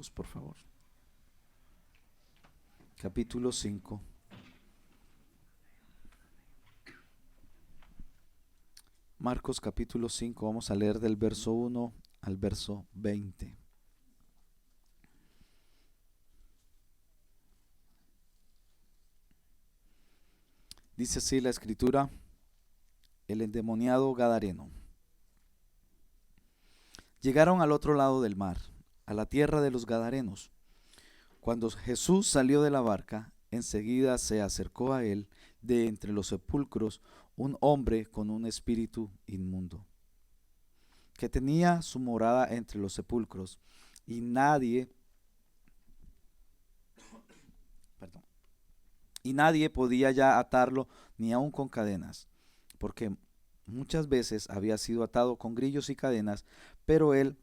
Marcos, por favor. Capítulo 5. Marcos capítulo 5, vamos a leer del verso 1 al verso 20. Dice así la escritura: el endemoniado gadareno. Llegaron al otro lado del mar, a la tierra de los gadarenos. Cuando Jesús salió de la barca, enseguida se acercó a él de entre los sepulcros un hombre con un espíritu inmundo, que tenía su morada entre los sepulcros, y nadie podía ya atarlo ni aun con cadenas, porque muchas veces había sido atado con grillos y cadenas, pero él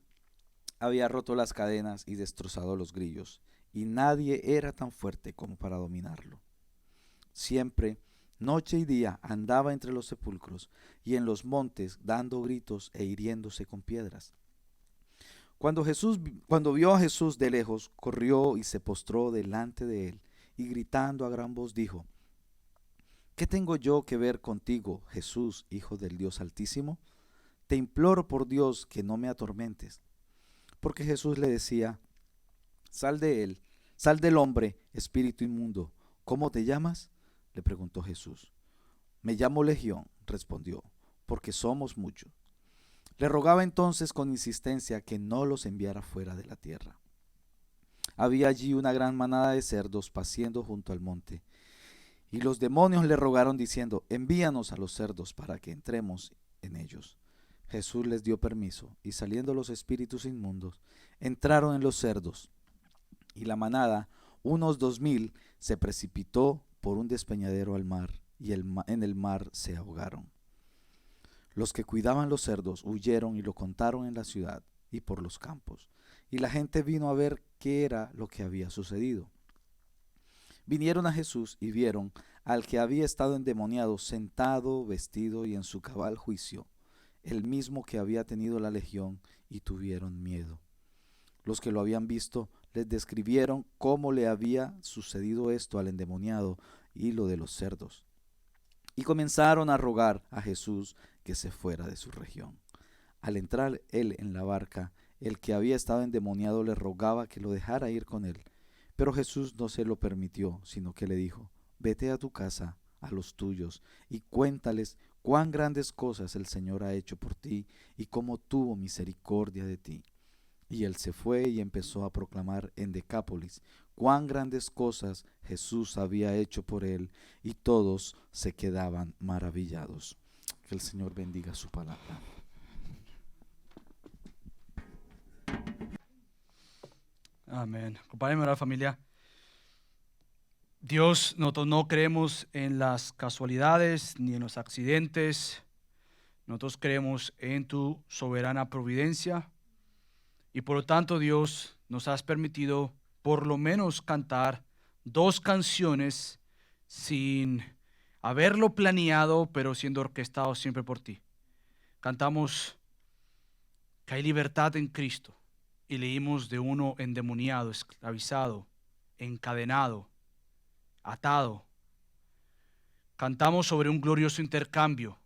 había roto las cadenas y destrozado los grillos, y nadie era tan fuerte como para dominarlo. Siempre, noche y día, andaba entre los sepulcros y en los montes, dando gritos e hiriéndose con piedras. Cuando vio a Jesús de lejos, corrió y se postró delante de él, y gritando a gran voz dijo: ¿Qué tengo yo que ver contigo, Jesús, Hijo del Dios Altísimo? Te imploro por Dios que no me atormentes. Porque Jesús le decía: Sal de él, sal del hombre, espíritu inmundo. ¿Cómo te llamas?, le preguntó Jesús. Me llamo Legión, respondió, porque somos muchos. Le rogaba entonces con insistencia que no los enviara fuera de la tierra. Había allí una gran manada de cerdos paciendo junto al monte, y los demonios le rogaron diciendo: envíanos a los cerdos para que entremos en ellos. Jesús les dio permiso, y saliendo los espíritus inmundos, entraron en los cerdos, y la manada, unos 2000, se precipitó por un despeñadero al mar, y en el mar se ahogaron. Los que cuidaban los cerdos huyeron y lo contaron en la ciudad y por los campos, y la gente vino a ver qué era lo que había sucedido. Vinieron a Jesús y vieron al que había estado endemoniado sentado, vestido y en su cabal juicio, el mismo que había tenido la legión, y tuvieron miedo. Los que lo habían visto les describieron cómo le había sucedido esto al endemoniado y lo de los cerdos, y comenzaron a rogar a Jesús que se fuera de su región. Al entrar él en la barca, el que había estado endemoniado le rogaba que lo dejara ir con él, pero Jesús no se lo permitió, sino que le dijo: vete a tu casa, a los tuyos, y cuéntales cuán grandes cosas el Señor ha hecho por ti y cómo tuvo misericordia de ti. Y él se fue y empezó a proclamar en Decápolis cuán grandes cosas Jesús había hecho por él, y todos se quedaban maravillados. Que el Señor bendiga su palabra. Amén. Acompáñenme a orar, familia. Dios, nosotros no creemos en las casualidades ni en los accidentes. Nosotros creemos en tu soberana providencia. Y por lo tanto, Dios, nos has permitido por lo menos cantar 2 canciones sin haberlo planeado, pero siendo orquestado siempre por ti. Cantamos que hay libertad en Cristo, y leímos de uno endemoniado, esclavizado, encadenado, atado. Cantamos sobre un glorioso intercambio,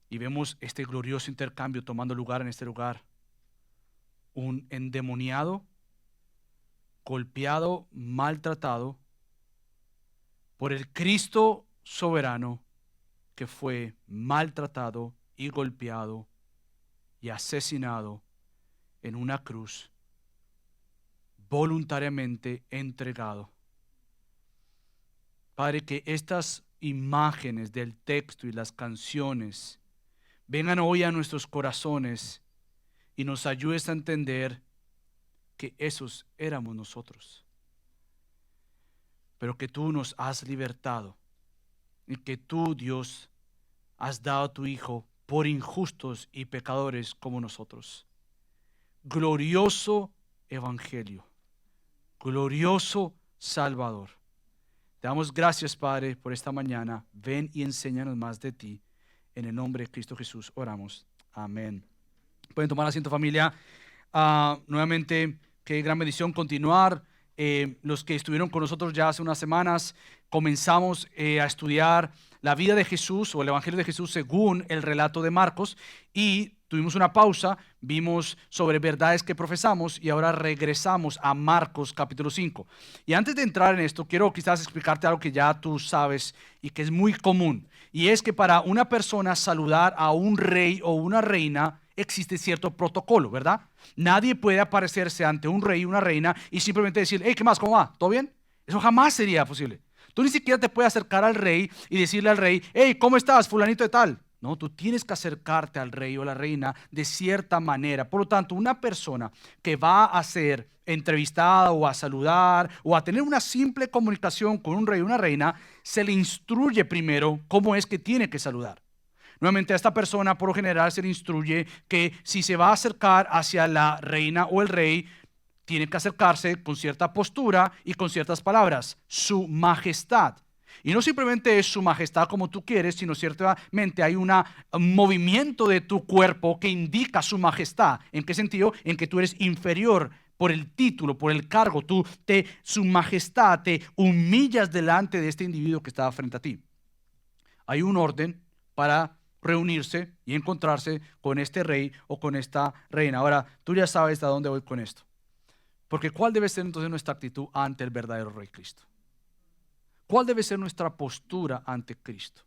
y vemos este glorioso intercambio tomando lugar en este lugar. Un endemoniado, golpeado, maltratado por el Cristo soberano, que fue maltratado y golpeado y asesinado en una cruz, voluntariamente entregado. Padre, que estas imágenes del texto y las canciones vengan hoy a nuestros corazones y nos ayudes a entender que esos éramos nosotros, pero que tú nos has libertado y que tú, Dios, has dado a tu Hijo por injustos y pecadores como nosotros. Glorioso Evangelio, glorioso Salvador. Te damos gracias, Padre, por esta mañana. Ven y enséñanos más de ti. En el nombre de Cristo Jesús oramos. Amén. Pueden tomar asiento, familia. Nuevamente Qué gran bendición continuar. Los que estuvieron con nosotros ya hace unas semanas, comenzamos a estudiar la vida de Jesús o el Evangelio de Jesús según el relato de Marcos, y tuvimos una pausa, vimos sobre verdades que profesamos y ahora regresamos a Marcos capítulo 5. Y antes de entrar en esto, quiero quizás explicarte algo que ya tú sabes y que es muy común, y es que para una persona saludar a un rey o una reina existe cierto protocolo, ¿verdad? Nadie puede aparecerse ante un rey o una reina y simplemente decir, hey, ¿qué más? ¿Cómo va? ¿Todo bien? Eso jamás sería posible. Tú ni siquiera te puedes acercar al rey y decirle al rey, hey, ¿cómo estás, fulanito de tal? No, tú tienes que acercarte al rey o a la reina de cierta manera. Por lo tanto, una persona que va a ser entrevistada o a saludar o a tener una simple comunicación con un rey o una reina, se le instruye primero cómo es que tiene que saludar. Nuevamente, a esta persona por lo general se le instruye que si se va a acercar hacia la reina o el rey, tiene que acercarse con cierta postura y con ciertas palabras. Su majestad. Y no simplemente es su majestad como tú quieres, sino ciertamente hay un movimiento de tu cuerpo que indica su majestad. ¿En qué sentido? En que tú eres inferior por el título, por el cargo. Su majestad, te humillas delante de este individuo que está frente a ti. Hay un orden para reunirse y encontrarse con este rey o con esta reina. Ahora, tú ya sabes a dónde voy con esto. Porque ¿cuál debe ser entonces nuestra actitud ante el verdadero Rey Cristo? ¿Cuál debe ser nuestra postura ante Cristo?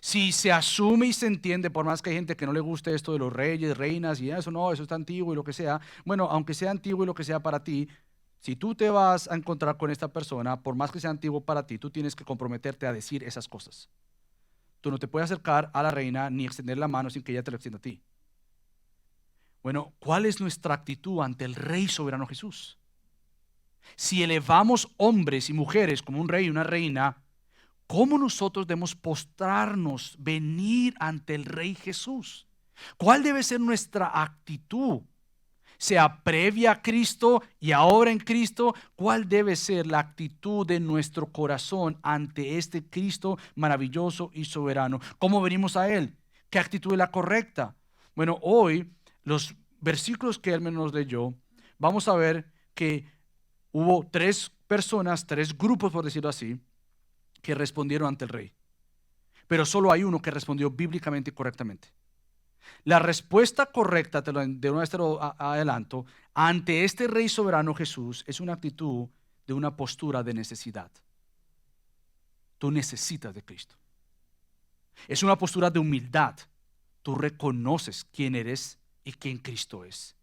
Si se asume y se entiende, por más que hay gente que no le guste esto de los reyes, reinas y eso, no, eso está antiguo y lo que sea. Bueno, aunque sea antiguo y lo que sea para ti, si tú te vas a encontrar con esta persona, por más que sea antiguo para ti, tú tienes que comprometerte a decir esas cosas. Tú no te puedes acercar a la reina ni extender la mano sin que ella te lo extienda a ti. Bueno, ¿cuál es nuestra actitud ante el Rey soberano Jesús? Si elevamos hombres y mujeres como un rey y una reina, ¿cómo nosotros debemos postrarnos, venir ante el Rey Jesús? ¿Cuál debe ser nuestra actitud? Sea previa a Cristo y ahora en Cristo, ¿cuál debe ser la actitud de nuestro corazón ante este Cristo maravilloso y soberano? ¿Cómo venimos a Él? ¿Qué actitud es la correcta? Bueno, hoy los versículos que él nos leyó, vamos a ver que hubo tres personas, tres grupos, por decirlo así, que respondieron ante el rey. Pero solo hay uno que respondió bíblicamente y correctamente. La respuesta correcta, de una vez te lo adelanto, ante este Rey soberano Jesús es una actitud de una postura de necesidad. Tú necesitas de Cristo. Es una postura de humildad. Tú reconoces quién eres y quién Cristo es.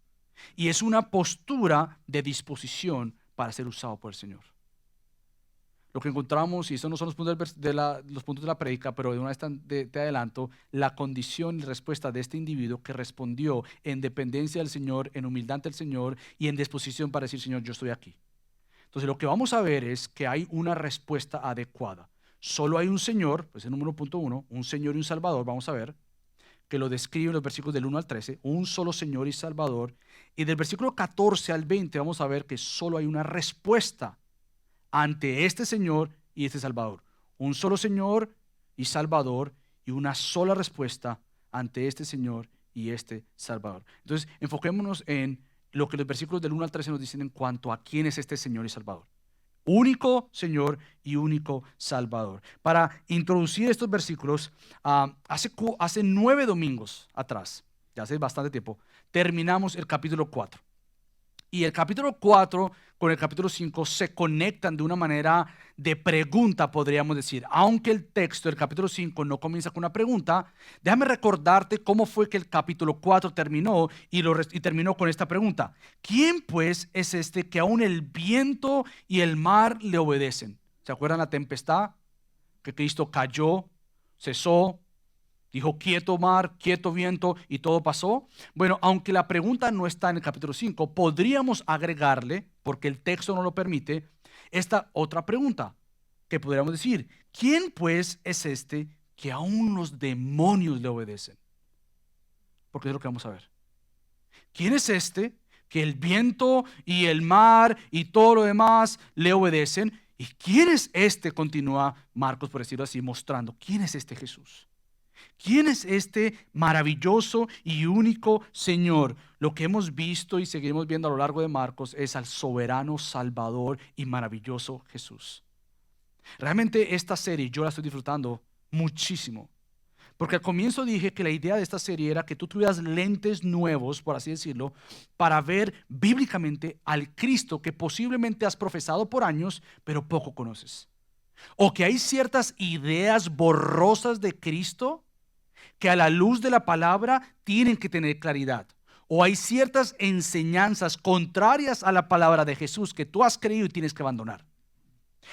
Y es una postura de disposición para ser usado por el Señor. Lo que encontramos, y estos no son los puntos de la prédica, pero de una vez te adelanto, la condición y respuesta de este individuo que respondió en dependencia del Señor, en humildad ante el Señor y en disposición para decir, Señor, yo estoy aquí. Entonces lo que vamos a ver es que hay una respuesta adecuada. Solo hay un Señor, pues el número punto 1, un Señor y un Salvador, vamos a ver, que lo describe en los versículos del 1 al 13, un solo Señor y Salvador. Y del versículo 14 al 20 vamos a ver que solo hay una respuesta ante este Señor y este Salvador. Un solo Señor y Salvador y una sola respuesta ante este Señor y este Salvador. Entonces, enfoquémonos en lo que los versículos del 1 al 13 nos dicen en cuanto a quién es este Señor y Salvador. Único Señor y único Salvador. Para introducir estos versículos, hace 9 domingos atrás, ya hace bastante tiempo, terminamos el capítulo 4. Y el capítulo 4 con el capítulo 5 se conectan de una manera de pregunta, podríamos decir. Aunque el texto del capítulo 5 no comienza con una pregunta, déjame recordarte cómo fue que el capítulo 4 terminó y terminó con esta pregunta. ¿Quién pues es este que aún el viento y el mar le obedecen? ¿Se acuerdan la tempestad? Que Cristo cayó, cesó, dijo quieto mar, quieto viento y todo pasó. Bueno, aunque la pregunta no está en el capítulo 5, podríamos agregarle, porque el texto no lo permite, esta otra pregunta que podríamos decir, ¿quién pues es este que aún los demonios le obedecen? Porque es lo que vamos a ver. ¿Quién es este que el viento y el mar y todo lo demás le obedecen? ¿Y quién es este? Continúa Marcos, por decirlo así, mostrando quién es este Jesús. ¿Quién es este maravilloso y único Señor? Lo que hemos visto y seguiremos viendo a lo largo de Marcos es al soberano, salvador y maravilloso Jesús. Realmente esta serie yo la estoy disfrutando muchísimo. Porque al comienzo dije que la idea de esta serie era que tú tuvieras lentes nuevos, por así decirlo, para ver bíblicamente al Cristo que posiblemente has profesado por años, pero poco conoces. O que hay ciertas ideas borrosas de Cristo que a la luz de la palabra tienen que tener claridad. O hay ciertas enseñanzas contrarias a la palabra de Jesús que tú has creído y tienes que abandonar.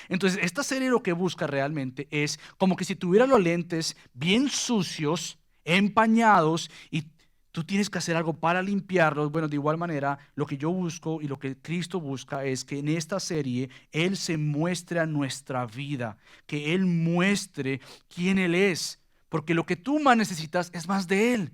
Entonces, esta serie lo que busca realmente es como que si tuviera los lentes bien sucios, empañados, y tú tienes que hacer algo para limpiarlos. Bueno, de igual manera, lo que yo busco y lo que Cristo busca es que en esta serie Él se muestre a nuestra vida, que Él muestre quién Él es, porque lo que tú más necesitas es más de Él.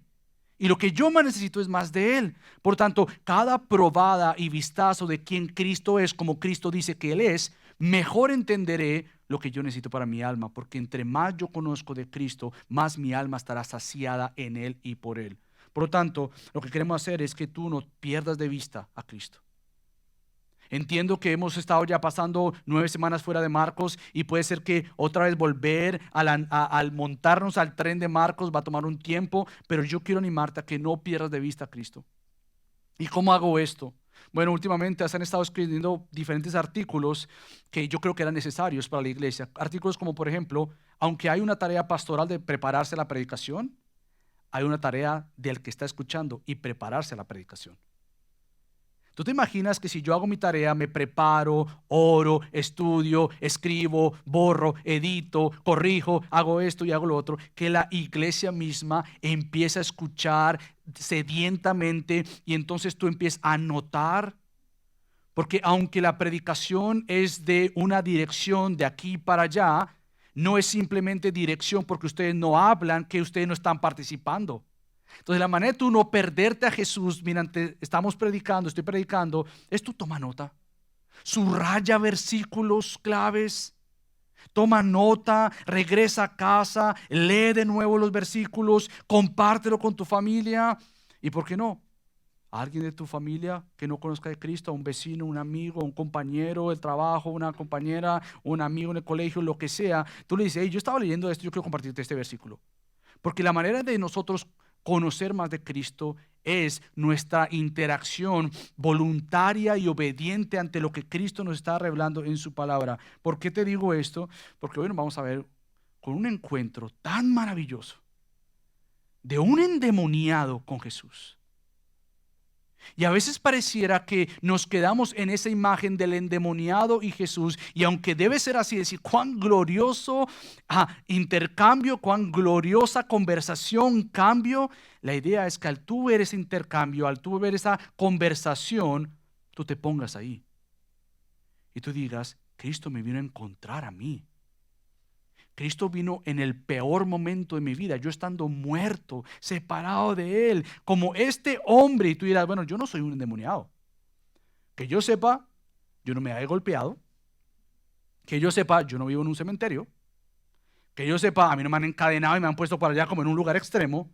Y lo que yo más necesito es más de Él. Por tanto, cada probada y vistazo de quién Cristo es, como Cristo dice que Él es, mejor entenderé lo que yo necesito para mi alma. Porque entre más yo conozco de Cristo, más mi alma estará saciada en Él y por Él. Por lo tanto, lo que queremos hacer es que tú no pierdas de vista a Cristo. Entiendo que hemos estado ya pasando 9 semanas fuera de Marcos y puede ser que otra vez volver al montarnos al tren de Marcos va a tomar un tiempo, pero yo quiero animarte a que no pierdas de vista a Cristo. ¿Y cómo hago esto? Bueno, últimamente se han estado escribiendo diferentes artículos que yo creo que eran necesarios para la iglesia. Artículos como, por ejemplo, aunque hay una tarea pastoral de prepararse a la predicación, hay una tarea del que está escuchando y prepararse a la predicación. ¿Tú te imaginas que si yo hago mi tarea, me preparo, oro, estudio, escribo, borro, edito, corrijo, hago esto y hago lo otro, que la iglesia misma empieza a escuchar sedientamente y entonces tú empiezas a notar? Porque aunque la predicación es de una dirección de aquí para allá, no es simplemente dirección porque ustedes no hablan, que ustedes no están participando. Entonces la manera de tú no perderte a Jesús mientras estamos predicando, estoy predicando, es tú toma nota, subraya versículos claves, toma nota, regresa a casa, lee de nuevo los versículos, compártelo con tu familia y ¿por qué no? A alguien de tu familia que no conozca de Cristo, a un vecino, un amigo, un compañero del trabajo, una compañera, un amigo en el colegio, lo que sea, tú le dices, hey, yo estaba leyendo esto, yo quiero compartirte este versículo. Porque la manera de nosotros conocer más de Cristo es nuestra interacción voluntaria y obediente ante lo que Cristo nos está revelando en su palabra. ¿Por qué te digo esto? Porque hoy nos vamos a ver con un encuentro tan maravilloso de un endemoniado con Jesús. Y a veces pareciera que nos quedamos en esa imagen del endemoniado y Jesús, y aunque debe ser así, decir cuán glorioso intercambio, cuán gloriosa conversación, cambio, la idea es que al tú ver ese intercambio, al tú ver esa conversación, tú te pongas ahí y tú digas, Cristo me vino a encontrar a mí. Cristo vino en el peor momento de mi vida, yo estando muerto, separado de Él, como este hombre. Y tú dirás, bueno, yo no soy un endemoniado. Que yo sepa, yo no me he golpeado. Que yo sepa, yo no vivo en un cementerio. Que yo sepa, a mí no me han encadenado y me han puesto por allá como en un lugar extremo.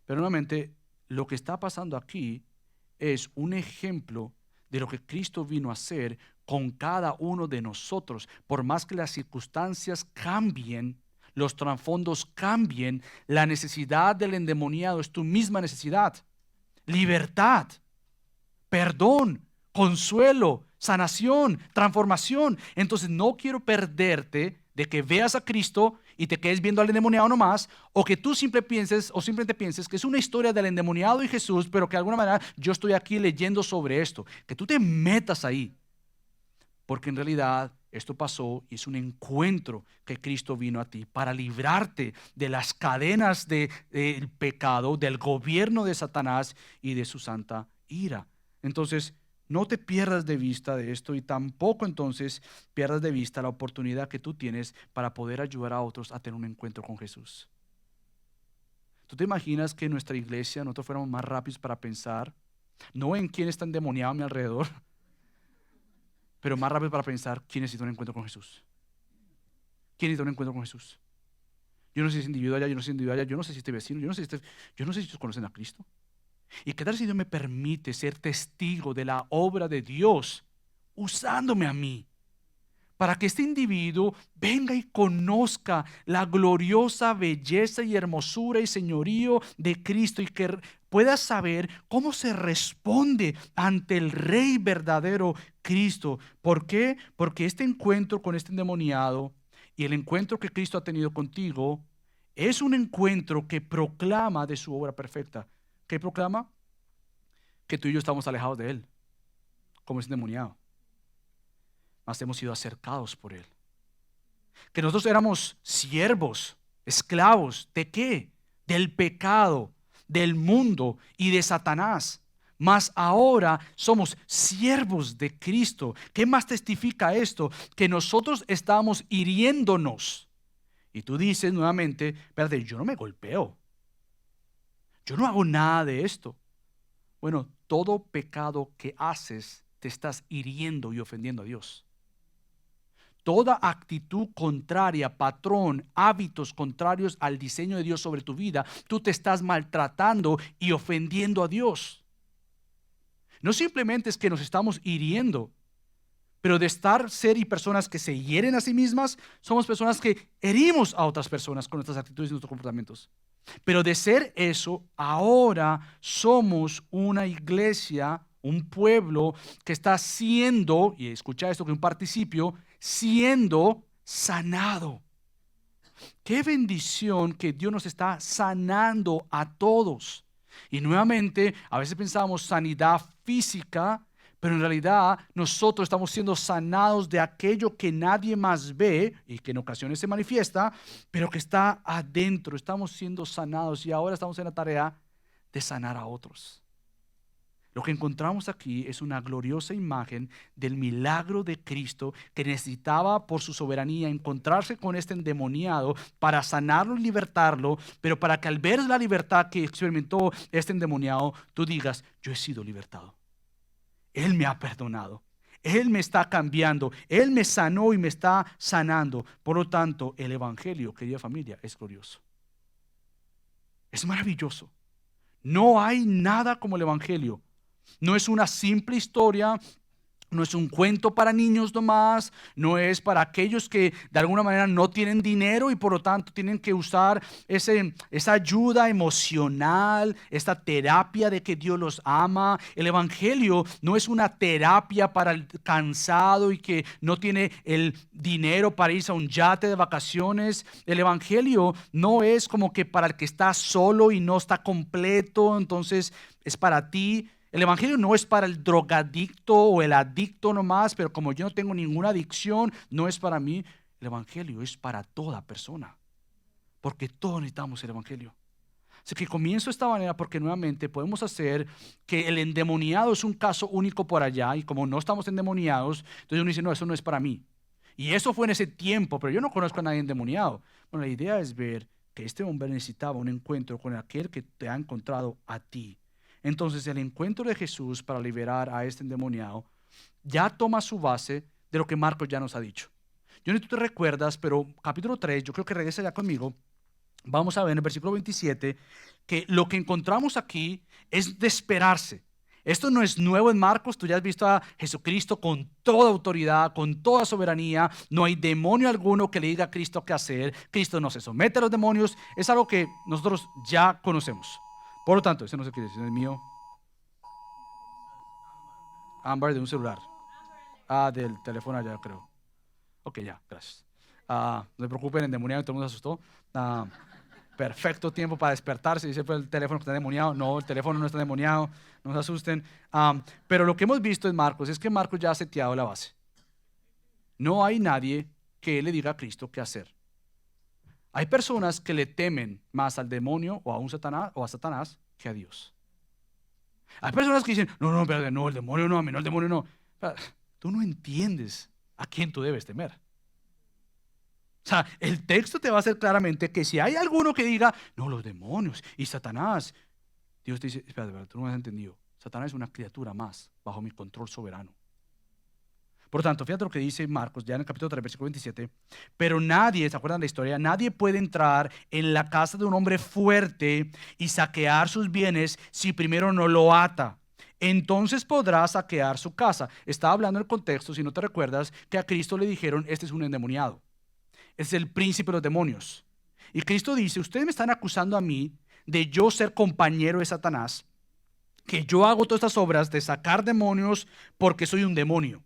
Pero nuevamente, lo que está pasando aquí es un ejemplo de lo que Cristo vino a hacer con cada uno de nosotros. Por más que las circunstancias cambien, los trasfondos cambien, la necesidad del endemoniado es tu misma necesidad. Libertad, perdón, consuelo, sanación, transformación. Entonces no quiero perderte de que veas a Cristo y te quedes viendo al endemoniado nomás, o que tú simplemente pienses que es una historia del endemoniado y Jesús, pero que de alguna manera yo estoy aquí leyendo sobre esto. Que tú te metas ahí, porque en realidad esto pasó y es un encuentro que Cristo vino a ti para librarte de las cadenas del pecado, del gobierno de Satanás y de su santa ira. Entonces, no te pierdas de vista de esto y tampoco entonces pierdas de vista la oportunidad que tú tienes para poder ayudar a otros a tener un encuentro con Jesús. ¿Tú te imaginas que en nuestra iglesia nosotros fuéramos más rápidos para pensar, no en quién está endemoniado a mi alrededor, pero más rápido para pensar quién necesita un encuentro con Jesús? ¿Quién necesita un encuentro con Jesús? Yo no sé si es individuo allá, yo no sé si es individuo allá, yo no sé si este vecino, yo no sé si ustedes conocen a Cristo. ¿Y qué tal si Dios me permite ser testigo de la obra de Dios usándome a mí? Para que este individuo venga y conozca la gloriosa belleza y hermosura y señorío de Cristo y que pueda saber cómo se responde ante el Rey verdadero Cristo. ¿Por qué? Porque este encuentro con este endemoniado y el encuentro que Cristo ha tenido contigo es un encuentro que proclama de su obra perfecta. ¿Qué proclama? Que tú y yo estamos alejados de Él, como ese endemoniado. Mas hemos sido acercados por Él. Que nosotros éramos siervos, esclavos, ¿de qué? Del pecado, del mundo y de Satanás. Mas ahora somos siervos de Cristo. ¿Qué más testifica esto? Que nosotros estábamos hiriéndonos. Y tú dices nuevamente, espérate, yo no me golpeo. Yo no hago nada de esto. Bueno, todo pecado que haces te estás hiriendo y ofendiendo a Dios. Toda actitud contraria, patrón, hábitos contrarios al diseño de Dios sobre tu vida, tú te estás maltratando y ofendiendo a Dios. No simplemente es que nos estamos hiriendo, pero de estar ser y personas que se hieren a sí mismas, somos personas que herimos a otras personas con nuestras actitudes y nuestros comportamientos. Pero de ser eso, ahora somos una iglesia, un pueblo que está siendo, y escucha esto que es un participio, siendo sanado. Qué bendición que Dios nos está sanando a todos. Y nuevamente, a veces pensamos sanidad física, pero en realidad nosotros estamos siendo sanados de aquello que nadie más ve y que en ocasiones se manifiesta, pero que está adentro. Estamos siendo sanados y ahora estamos en la tarea de sanar a otros. Lo que encontramos aquí es una gloriosa imagen del milagro de Cristo que necesitaba por su soberanía encontrarse con este endemoniado para sanarlo y libertarlo, pero para que al ver la libertad que experimentó este endemoniado, tú digas, yo he sido libertado. Él me ha perdonado. Él me está cambiando. Él me sanó y me está sanando. Por lo tanto, el evangelio, querida familia, es glorioso. Es maravilloso. No hay nada como el evangelio. No es una simple historia, no es un cuento para niños nomás, no es para aquellos que de alguna manera no tienen dinero y por lo tanto tienen que usar esa ayuda emocional, esta terapia de que Dios los ama. El evangelio no es una terapia para el cansado y que no tiene el dinero para irse a un yate de vacaciones. El evangelio no es como que para el que está solo y no está completo, entonces es para ti. El evangelio no es para el drogadicto o el adicto nomás, pero como yo no tengo ninguna adicción, no es para mí. El evangelio es para toda persona, porque todos necesitamos el evangelio. Así que comienzo de esta manera porque nuevamente podemos hacer que el endemoniado es un caso único por allá y como no estamos endemoniados, entonces uno dice, no, eso no es para mí. Y eso fue en ese tiempo, pero yo no conozco a nadie endemoniado. Bueno, la idea es ver que este hombre necesitaba un encuentro con aquel que te ha encontrado a ti. Entonces el encuentro de Jesús para liberar a este endemoniado ya toma su base de lo que Marcos ya nos ha dicho. Yo no sé si tú te recuerdas, pero capítulo 3, yo creo que regresa ya conmigo. Vamos a ver en el versículo 27 que lo que encontramos aquí es de esperarse. Esto no es nuevo en Marcos, tú ya has visto a Jesucristo con toda autoridad, con toda soberanía. No hay demonio alguno que le diga a Cristo qué hacer. Cristo no se somete a los demonios. Es algo que nosotros ya conocemos. Por lo tanto, ese no sé qué es, ese es mío. Ámbar de un celular. Del teléfono allá, creo. Ok, ya, gracias. No se preocupen, endemoniado, todo el mundo se asustó. Perfecto tiempo para despertarse. Dice, fue el teléfono que está endemoniado. No, el teléfono no está endemoniado. No se asusten. Pero lo que hemos visto en Marcos es que Marcos ya ha seteado la base. No hay nadie que le diga a Cristo qué hacer. Hay personas que le temen más al demonio o a Satanás que a Dios. Hay personas que dicen, no, espérate, no, el demonio no, a mí no, el demonio no. Tú no entiendes a quién tú debes temer. O sea, el texto te va a hacer claramente que si hay alguno que diga, no, los demonios y Satanás, Dios te dice, espérate, tú no me has entendido. Satanás es una criatura más bajo mi control soberano. Por tanto, fíjate lo que dice Marcos, ya en el capítulo 3, versículo 27. Pero nadie, ¿se acuerdan de la historia? Nadie puede entrar en la casa de un hombre fuerte y saquear sus bienes si primero no lo ata. Entonces podrá saquear su casa. Estaba hablando en el contexto, si no te recuerdas, que a Cristo le dijeron, este es un endemoniado. Es el príncipe de los demonios. Y Cristo dice, ustedes me están acusando a mí de yo ser compañero de Satanás, que yo hago todas estas obras de sacar demonios porque soy un demonio.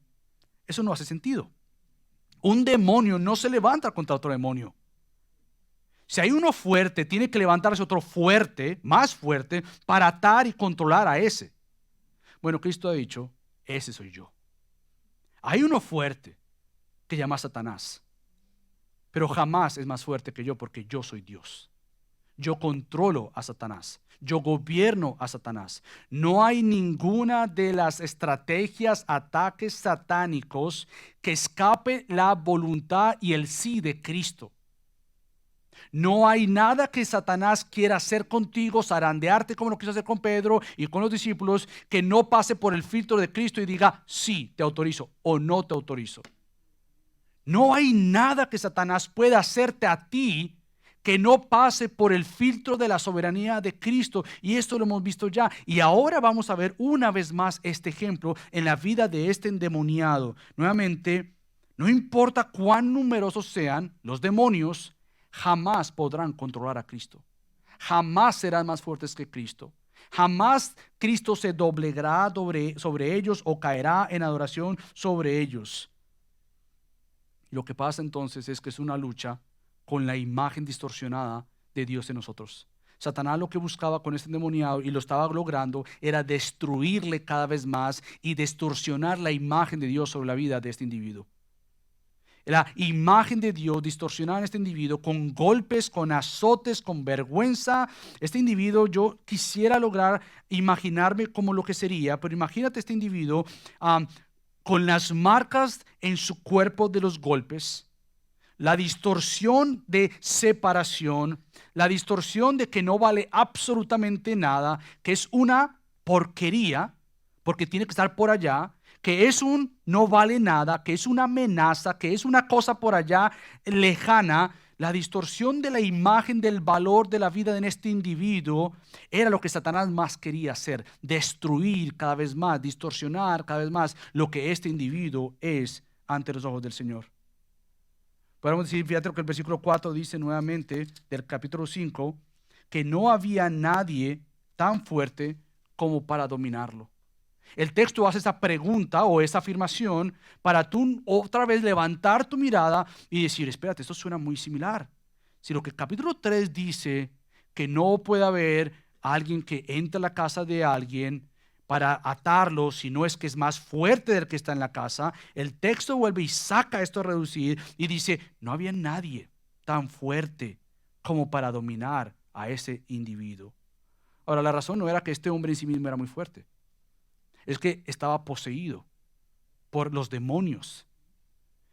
Eso no hace sentido. Un demonio no se levanta contra otro demonio. Si hay uno fuerte, tiene que levantarse otro fuerte, más fuerte, para atar y controlar a ese. Bueno, Cristo ha dicho, ese soy yo. Hay uno fuerte que llama Satanás, pero jamás es más fuerte que yo porque yo soy Dios. Yo controlo a Satanás. Yo gobierno a Satanás. No hay ninguna de las estrategias, ataques satánicos que escape la voluntad y el sí de Cristo. No hay nada que Satanás quiera hacer contigo, zarandearte como lo quiso hacer con Pedro y con los discípulos, que no pase por el filtro de Cristo y diga, sí, te autorizo o no te autorizo. No hay nada que Satanás pueda hacerte a ti que no pase por el filtro de la soberanía de Cristo. Y esto lo hemos visto ya. Y ahora vamos a ver una vez más este ejemplo en la vida de este endemoniado. Nuevamente, no importa cuán numerosos sean los demonios, jamás podrán controlar a Cristo. Jamás serán más fuertes que Cristo. Jamás Cristo se doblegará sobre ellos o caerá en adoración sobre ellos. Lo que pasa entonces es que es una lucha con la imagen distorsionada de Dios en nosotros. Satanás lo que buscaba con este endemoniado, y lo estaba logrando, era destruirle cada vez más y distorsionar la imagen de Dios sobre la vida de este individuo. La imagen de Dios distorsionada en este individuo con golpes, con azotes, con vergüenza. Este individuo, yo quisiera lograr imaginarme como lo que sería, pero imagínate este individuo con las marcas en su cuerpo de los golpes, la distorsión de separación, la distorsión de que no vale absolutamente nada, que es una porquería, porque tiene que estar por allá, que es un no vale nada, que es una amenaza, que es una cosa por allá lejana. La distorsión de la imagen del valor de la vida en este individuo era lo que Satanás más quería hacer, destruir cada vez más, distorsionar cada vez más lo que este individuo es ante los ojos del Señor. Podemos decir, fíjate lo que el versículo 4 dice nuevamente del capítulo 5, que no había nadie tan fuerte como para dominarlo. El texto hace esa pregunta o esa afirmación para tú otra vez levantar tu mirada y decir, espérate, esto suena muy similar. Si lo que el capítulo 3 dice que no puede haber alguien que entre a la casa de alguien para atarlo, si no es que es más fuerte del que está en la casa, el texto vuelve y saca esto a reducir y dice, no había nadie tan fuerte como para dominar a ese individuo. Ahora, la razón no era que este hombre en sí mismo era muy fuerte. Es que estaba poseído por los demonios.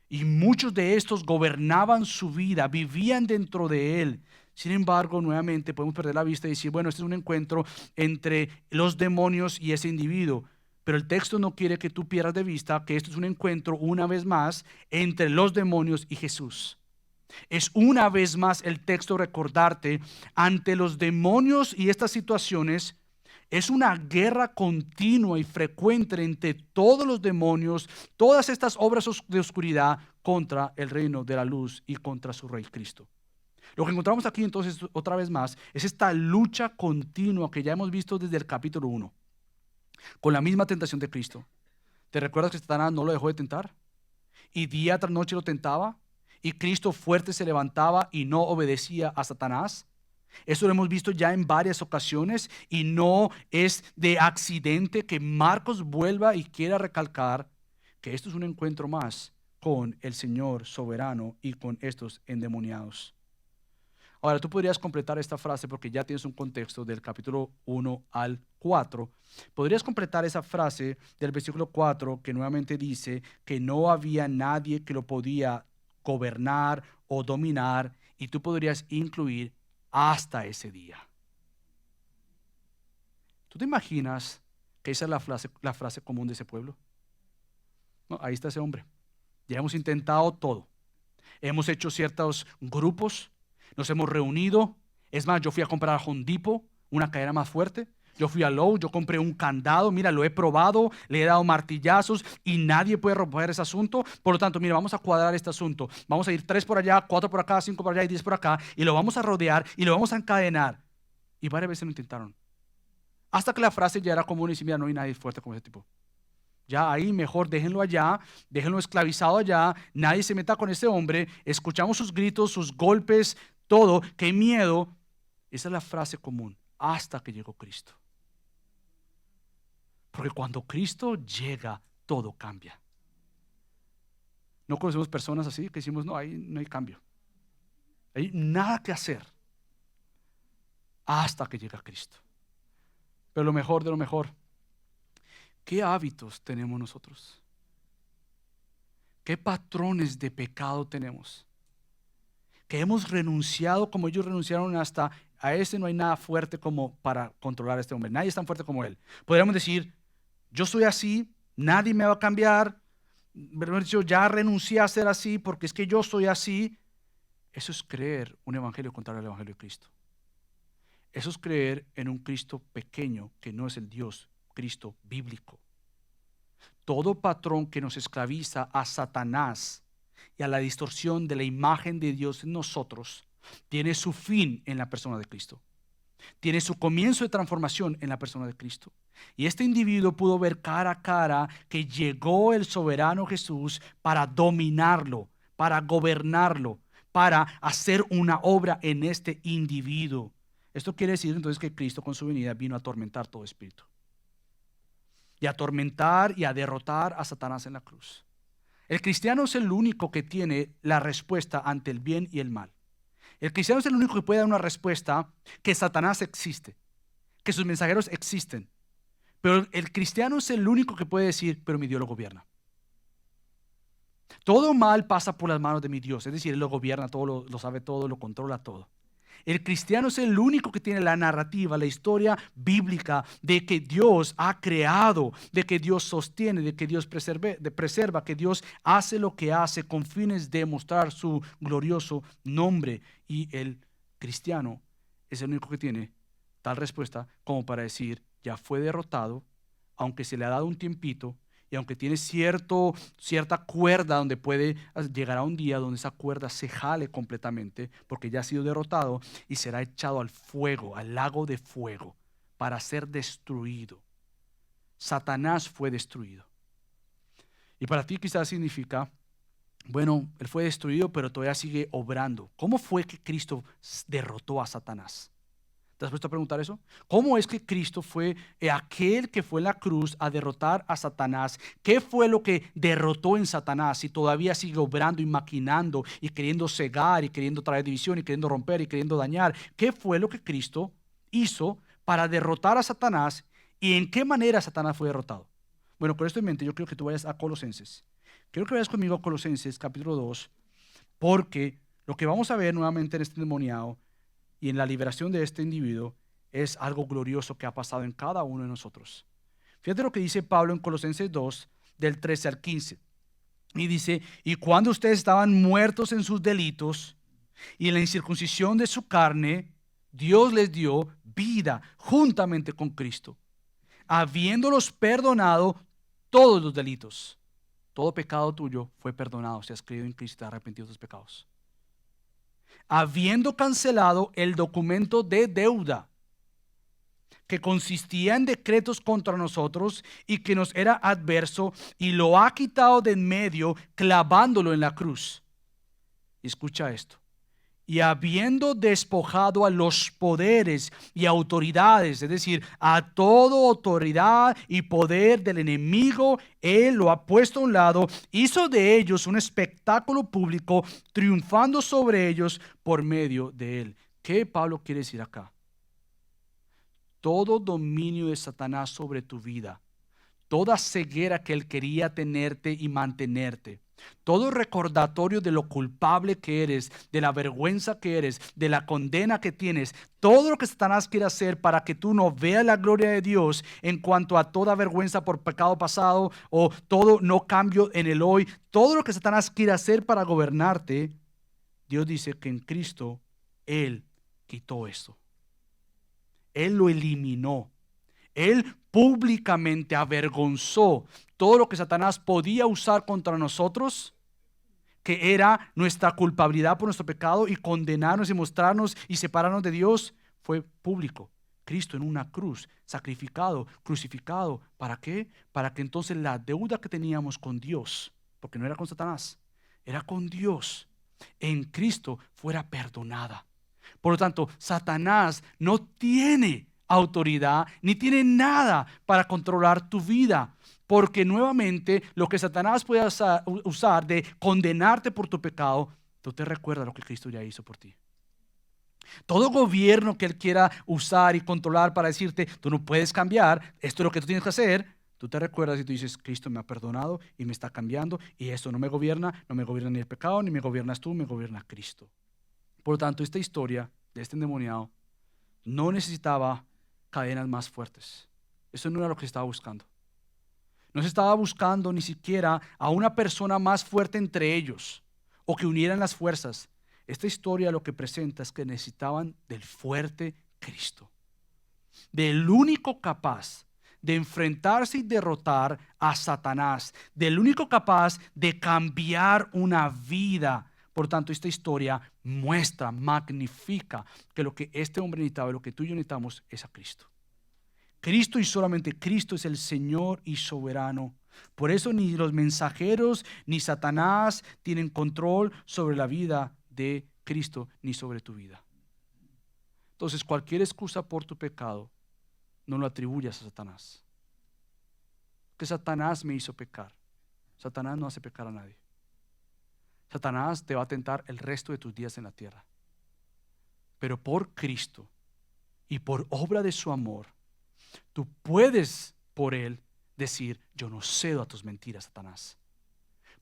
Y muchos de estos gobernaban su vida, vivían dentro de él. Sin embargo, nuevamente podemos perder la vista y decir, bueno, este es un encuentro entre los demonios y ese individuo. Pero el texto no quiere que tú pierdas de vista que esto es un encuentro, una vez más, entre los demonios y Jesús. Es una vez más el texto recordarte, ante los demonios y estas situaciones, es una guerra continua y frecuente entre todos los demonios, todas estas obras de oscuridad contra el reino de la luz y contra su Rey Cristo. Lo que encontramos aquí entonces otra vez más es esta lucha continua que ya hemos visto desde el capítulo 1, con la misma tentación de Cristo. ¿Te recuerdas que Satanás no lo dejó de tentar? Y día tras noche lo tentaba, y Cristo fuerte se levantaba y no obedecía a Satanás. Eso lo hemos visto ya en varias ocasiones y no es de accidente que Marcos vuelva y quiera recalcar que esto es un encuentro más con el Señor soberano y con estos endemoniados. Ahora, tú podrías completar esta frase porque ya tienes un contexto del capítulo 1 al 4. Podrías completar esa frase del versículo 4 que nuevamente dice que no había nadie que lo podía gobernar o dominar, y tú podrías incluir hasta ese día. ¿Tú te imaginas que esa es la frase común de ese pueblo? No, ahí está ese hombre. Ya hemos intentado todo. Hemos hecho ciertos grupos, nos hemos reunido. Es más, yo fui a comprar a Home Depot una cadena más fuerte. Yo fui a Lowe's, yo compré un candado, mira, lo he probado, le he dado martillazos y nadie puede romper ese asunto. Por lo tanto, mira, vamos a cuadrar este asunto. Vamos a ir 3 por allá, 4 por acá, 5 por allá y 10 por acá, y lo vamos a rodear y lo vamos a encadenar. Y varias veces lo intentaron. Hasta que la frase ya era común y dice, mira, no hay nadie fuerte como ese tipo. Ya ahí mejor déjenlo allá, déjenlo esclavizado allá, nadie se meta con ese hombre, escuchamos sus gritos, sus golpes, todo, qué miedo. Esa es la frase común, hasta que llegó Cristo. Porque cuando Cristo llega, todo cambia. No conocemos personas así que decimos, no, ahí no hay cambio. Hay nada que hacer hasta que llega Cristo. Pero lo mejor de lo mejor, ¿qué hábitos tenemos nosotros? ¿Qué patrones de pecado tenemos? Que hemos renunciado como ellos renunciaron hasta a ese no hay nada fuerte como para controlar a este hombre. Nadie es tan fuerte como él. Podríamos decir, yo soy así, nadie me va a cambiar. Yo ya renuncié a ser así porque es que yo soy así. Eso es creer un evangelio contrario al evangelio de Cristo. Eso es creer en un Cristo pequeño que no es el Dios Cristo bíblico. Todo patrón que nos esclaviza a Satanás y a la distorsión de la imagen de Dios en nosotros tiene su fin en la persona de Cristo. Tiene su comienzo de transformación en la persona de Cristo. Y este individuo pudo ver cara a cara que llegó el soberano Jesús para dominarlo, para gobernarlo, para hacer una obra en este individuo. Esto quiere decir entonces que Cristo con su venida vino a atormentar todo espíritu. Y a atormentar y a derrotar a Satanás en la cruz. El cristiano es el único que tiene la respuesta ante el bien y el mal. El cristiano es el único que puede dar una respuesta que Satanás existe, que sus mensajeros existen. Pero el cristiano es el único que puede decir, pero mi Dios lo gobierna. Todo mal pasa por las manos de mi Dios, es decir, Él lo gobierna todo, lo sabe todo, lo controla todo. El cristiano es el único que tiene la narrativa, la historia bíblica de que Dios ha creado, de que Dios sostiene, de que Dios preserva, que Dios hace lo que hace con fines de mostrar su glorioso nombre. Y el cristiano es el único que tiene tal respuesta como para decir, ya fue derrotado, aunque se le ha dado un tiempito, y aunque tiene cierta cuerda donde puede llegar a un día donde esa cuerda se jale completamente porque ya ha sido derrotado y será echado al fuego, al lago de fuego para ser destruido. Satanás fue destruido. Y para ti quizás significa, bueno, él fue destruido pero todavía sigue obrando. ¿Cómo fue que Cristo derrotó a Satanás? ¿Te has puesto a preguntar eso? ¿Cómo es que Cristo fue aquel que fue en la cruz a derrotar a Satanás? ¿Qué fue lo que derrotó en Satanás y todavía sigue obrando y maquinando y queriendo cegar y queriendo traer división y queriendo romper y queriendo dañar? ¿Qué fue lo que Cristo hizo para derrotar a Satanás y en qué manera Satanás fue derrotado? Bueno, con esto en mente yo quiero que tú vayas a Colosenses. Quiero que vayas conmigo a Colosenses capítulo 2 porque lo que vamos a ver nuevamente en este endemoniado y en la liberación de este individuo es algo glorioso que ha pasado en cada uno de nosotros. Fíjate lo que dice Pablo en Colosenses 2, del 13 al 15. Y dice, y cuando ustedes estaban muertos en sus delitos y en la incircuncisión de su carne, Dios les dio vida juntamente con Cristo, habiéndolos perdonado todos los delitos. Todo pecado tuyo fue perdonado si has creído en Cristo y te has arrepentido de tus pecados. Habiendo cancelado el documento de deuda que consistía en decretos contra nosotros y que nos era adverso, y lo ha quitado de en medio, clavándolo en la cruz. Escucha esto. Y habiendo despojado a los poderes y autoridades, es decir, a toda autoridad y poder del enemigo, Él lo ha puesto a un lado, hizo de ellos un espectáculo público, triunfando sobre ellos por medio de Él. ¿Qué Pablo quiere decir acá? Todo dominio de Satanás sobre tu vida, toda ceguera que Él quería tenerte y mantenerte, Todo recordatorio de lo culpable que eres, de la vergüenza que eres, de la condena que tienes, todo lo que Satanás quiere hacer para que tú no veas la gloria de Dios en cuanto a toda vergüenza por pecado pasado o todo no cambio en el hoy, todo lo que Satanás quiere hacer para gobernarte, Dios dice que en Cristo Él quitó esto. Él lo eliminó. Él públicamente avergonzó todo lo que Satanás podía usar contra nosotros, que era nuestra culpabilidad por nuestro pecado y condenarnos y mostrarnos y separarnos de Dios. Fue público. Cristo en una cruz, sacrificado, crucificado. ¿Para qué? Para que entonces la deuda que teníamos con Dios, porque no era con Satanás, era con Dios, en Cristo fuera perdonada. Por lo tanto, Satanás no tiene autoridad ni tiene nada para controlar tu vida, porque nuevamente lo que Satanás puede usar de condenarte por tu pecado, tú te recuerdas lo que Cristo ya hizo por ti. Todo gobierno que él quiera usar y controlar para decirte, tú no puedes cambiar, esto es lo que tú tienes que hacer, tú te recuerdas y tú dices, Cristo me ha perdonado y me está cambiando y esto no me gobierna ni el pecado, ni me gobiernas tú, me gobierna Cristo. Por lo tanto, esta historia de este endemoniado no necesitaba cadenas más fuertes. Eso no era lo que se estaba buscando. No se estaba buscando ni siquiera a una persona más fuerte entre ellos o que unieran las fuerzas. Esta historia lo que presenta es que necesitaban del fuerte Cristo, del único capaz de enfrentarse y derrotar a Satanás, del único capaz de cambiar una vida. Por tanto, esta historia muestra, magnifica que lo que este hombre necesitaba, lo que tú y yo necesitamos es a Cristo. Cristo y solamente Cristo es el Señor y soberano. Por eso ni los mensajeros ni Satanás tienen control sobre la vida de Cristo ni sobre tu vida. Entonces, cualquier excusa por tu pecado no lo atribuyas a Satanás. Que Satanás me hizo pecar. Satanás no hace pecar a nadie. Satanás te va a tentar el resto de tus días en la tierra. Pero por Cristo y por obra de su amor, tú puedes por Él decir, yo no cedo a tus mentiras, Satanás.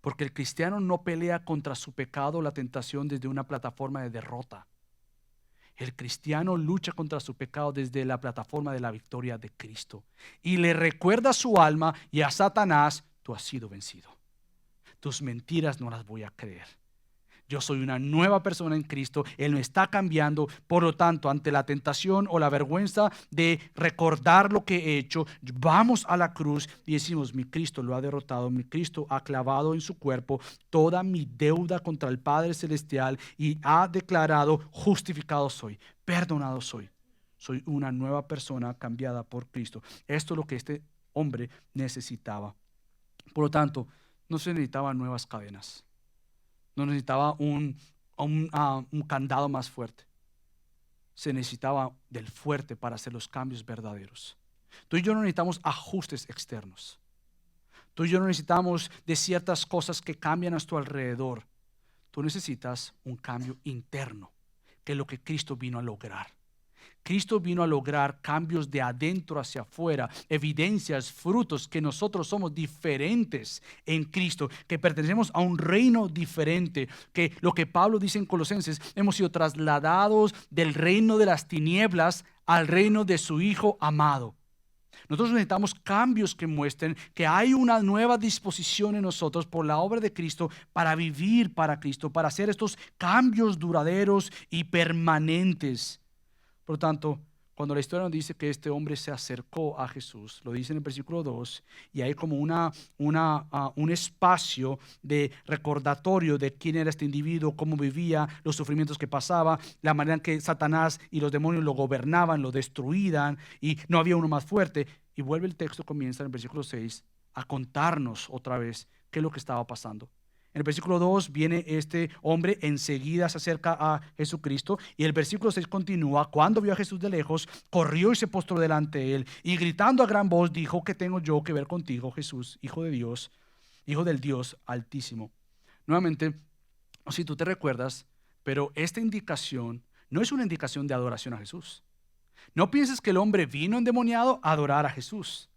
Porque el cristiano no pelea contra su pecado o la tentación desde una plataforma de derrota. El cristiano lucha contra su pecado desde la plataforma de la victoria de Cristo. Y le recuerda a su alma y a Satanás, tú has sido vencido. Tus mentiras no las voy a creer. Yo soy una nueva persona en Cristo. Él me está cambiando. Por lo tanto, ante la tentación o la vergüenza de recordar lo que he hecho, vamos a la cruz y decimos, mi Cristo lo ha derrotado. Mi Cristo ha clavado en su cuerpo toda mi deuda contra el Padre Celestial y ha declarado, justificado soy, perdonado soy. Soy una nueva persona cambiada por Cristo. Esto es lo que este hombre necesitaba. Por lo tanto, no se necesitaban nuevas cadenas. No necesitaba un candado más fuerte. Se necesitaba del fuerte para hacer los cambios verdaderos. Tú y yo no necesitamos ajustes externos. Tú y yo no necesitamos de ciertas cosas que cambian a tu alrededor. Tú necesitas un cambio interno, que es lo que Cristo vino a lograr. Cristo vino a lograr cambios de adentro hacia afuera, evidencias, frutos, que nosotros somos diferentes en Cristo, que pertenecemos a un reino diferente, que lo que Pablo dice en Colosenses, hemos sido trasladados del reino de las tinieblas al reino de su Hijo amado. Nosotros necesitamos cambios que muestren que hay una nueva disposición en nosotros por la obra de Cristo para vivir para Cristo, para hacer estos cambios duraderos y permanentes. Por lo tanto, cuando la historia nos dice que este hombre se acercó a Jesús, lo dice en el versículo 2, y hay como un espacio de recordatorio de quién era este individuo, cómo vivía, los sufrimientos que pasaba, la manera en que Satanás y los demonios lo gobernaban, lo destruían, y no había uno más fuerte. Y vuelve el texto, comienza en el versículo 6 a contarnos otra vez qué es lo que estaba pasando. En el versículo 2 viene este hombre, enseguida se acerca a Jesucristo, y el versículo 6 continúa, cuando vio a Jesús de lejos, corrió y se postró delante de él, y gritando a gran voz dijo, ¿qué tengo yo que ver contigo, Jesús, Hijo de Dios, Hijo del Dios Altísimo? Nuevamente, si tú te recuerdas, pero esta indicación no es una indicación de adoración a Jesús. No pienses que el hombre vino endemoniado a adorar a Jesús.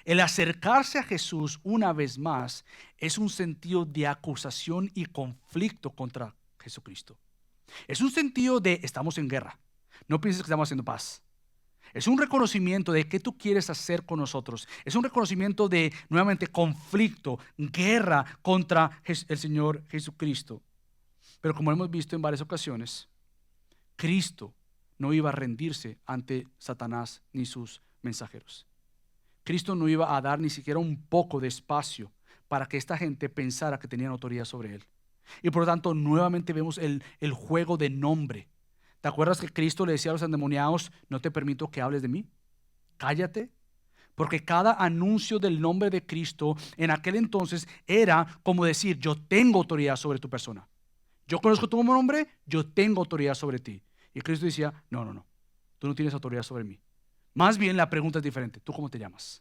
El acercarse a Jesús una vez más es un sentido de acusación y conflicto contra Jesucristo. Es un sentido de estamos en guerra. No pienses que estamos haciendo paz. Es un reconocimiento de qué tú quieres hacer con nosotros. Es un reconocimiento de, nuevamente, conflicto, guerra contra el Señor Jesucristo. Pero como hemos visto en varias ocasiones, Cristo no iba a rendirse ante Satanás ni sus mensajeros. Cristo no iba a dar ni siquiera un poco de espacio para que esta gente pensara que tenían autoridad sobre él. Y por lo tanto, nuevamente vemos el juego de nombre. ¿Te acuerdas que Cristo le decía a los endemoniados, no te permito que hables de mí? Cállate. Porque cada anuncio del nombre de Cristo en aquel entonces era como decir, yo tengo autoridad sobre tu persona. Yo conozco tu nombre, yo tengo autoridad sobre ti. Y Cristo decía, no, tú no tienes autoridad sobre mí. Más bien la pregunta es diferente, ¿tú cómo te llamas?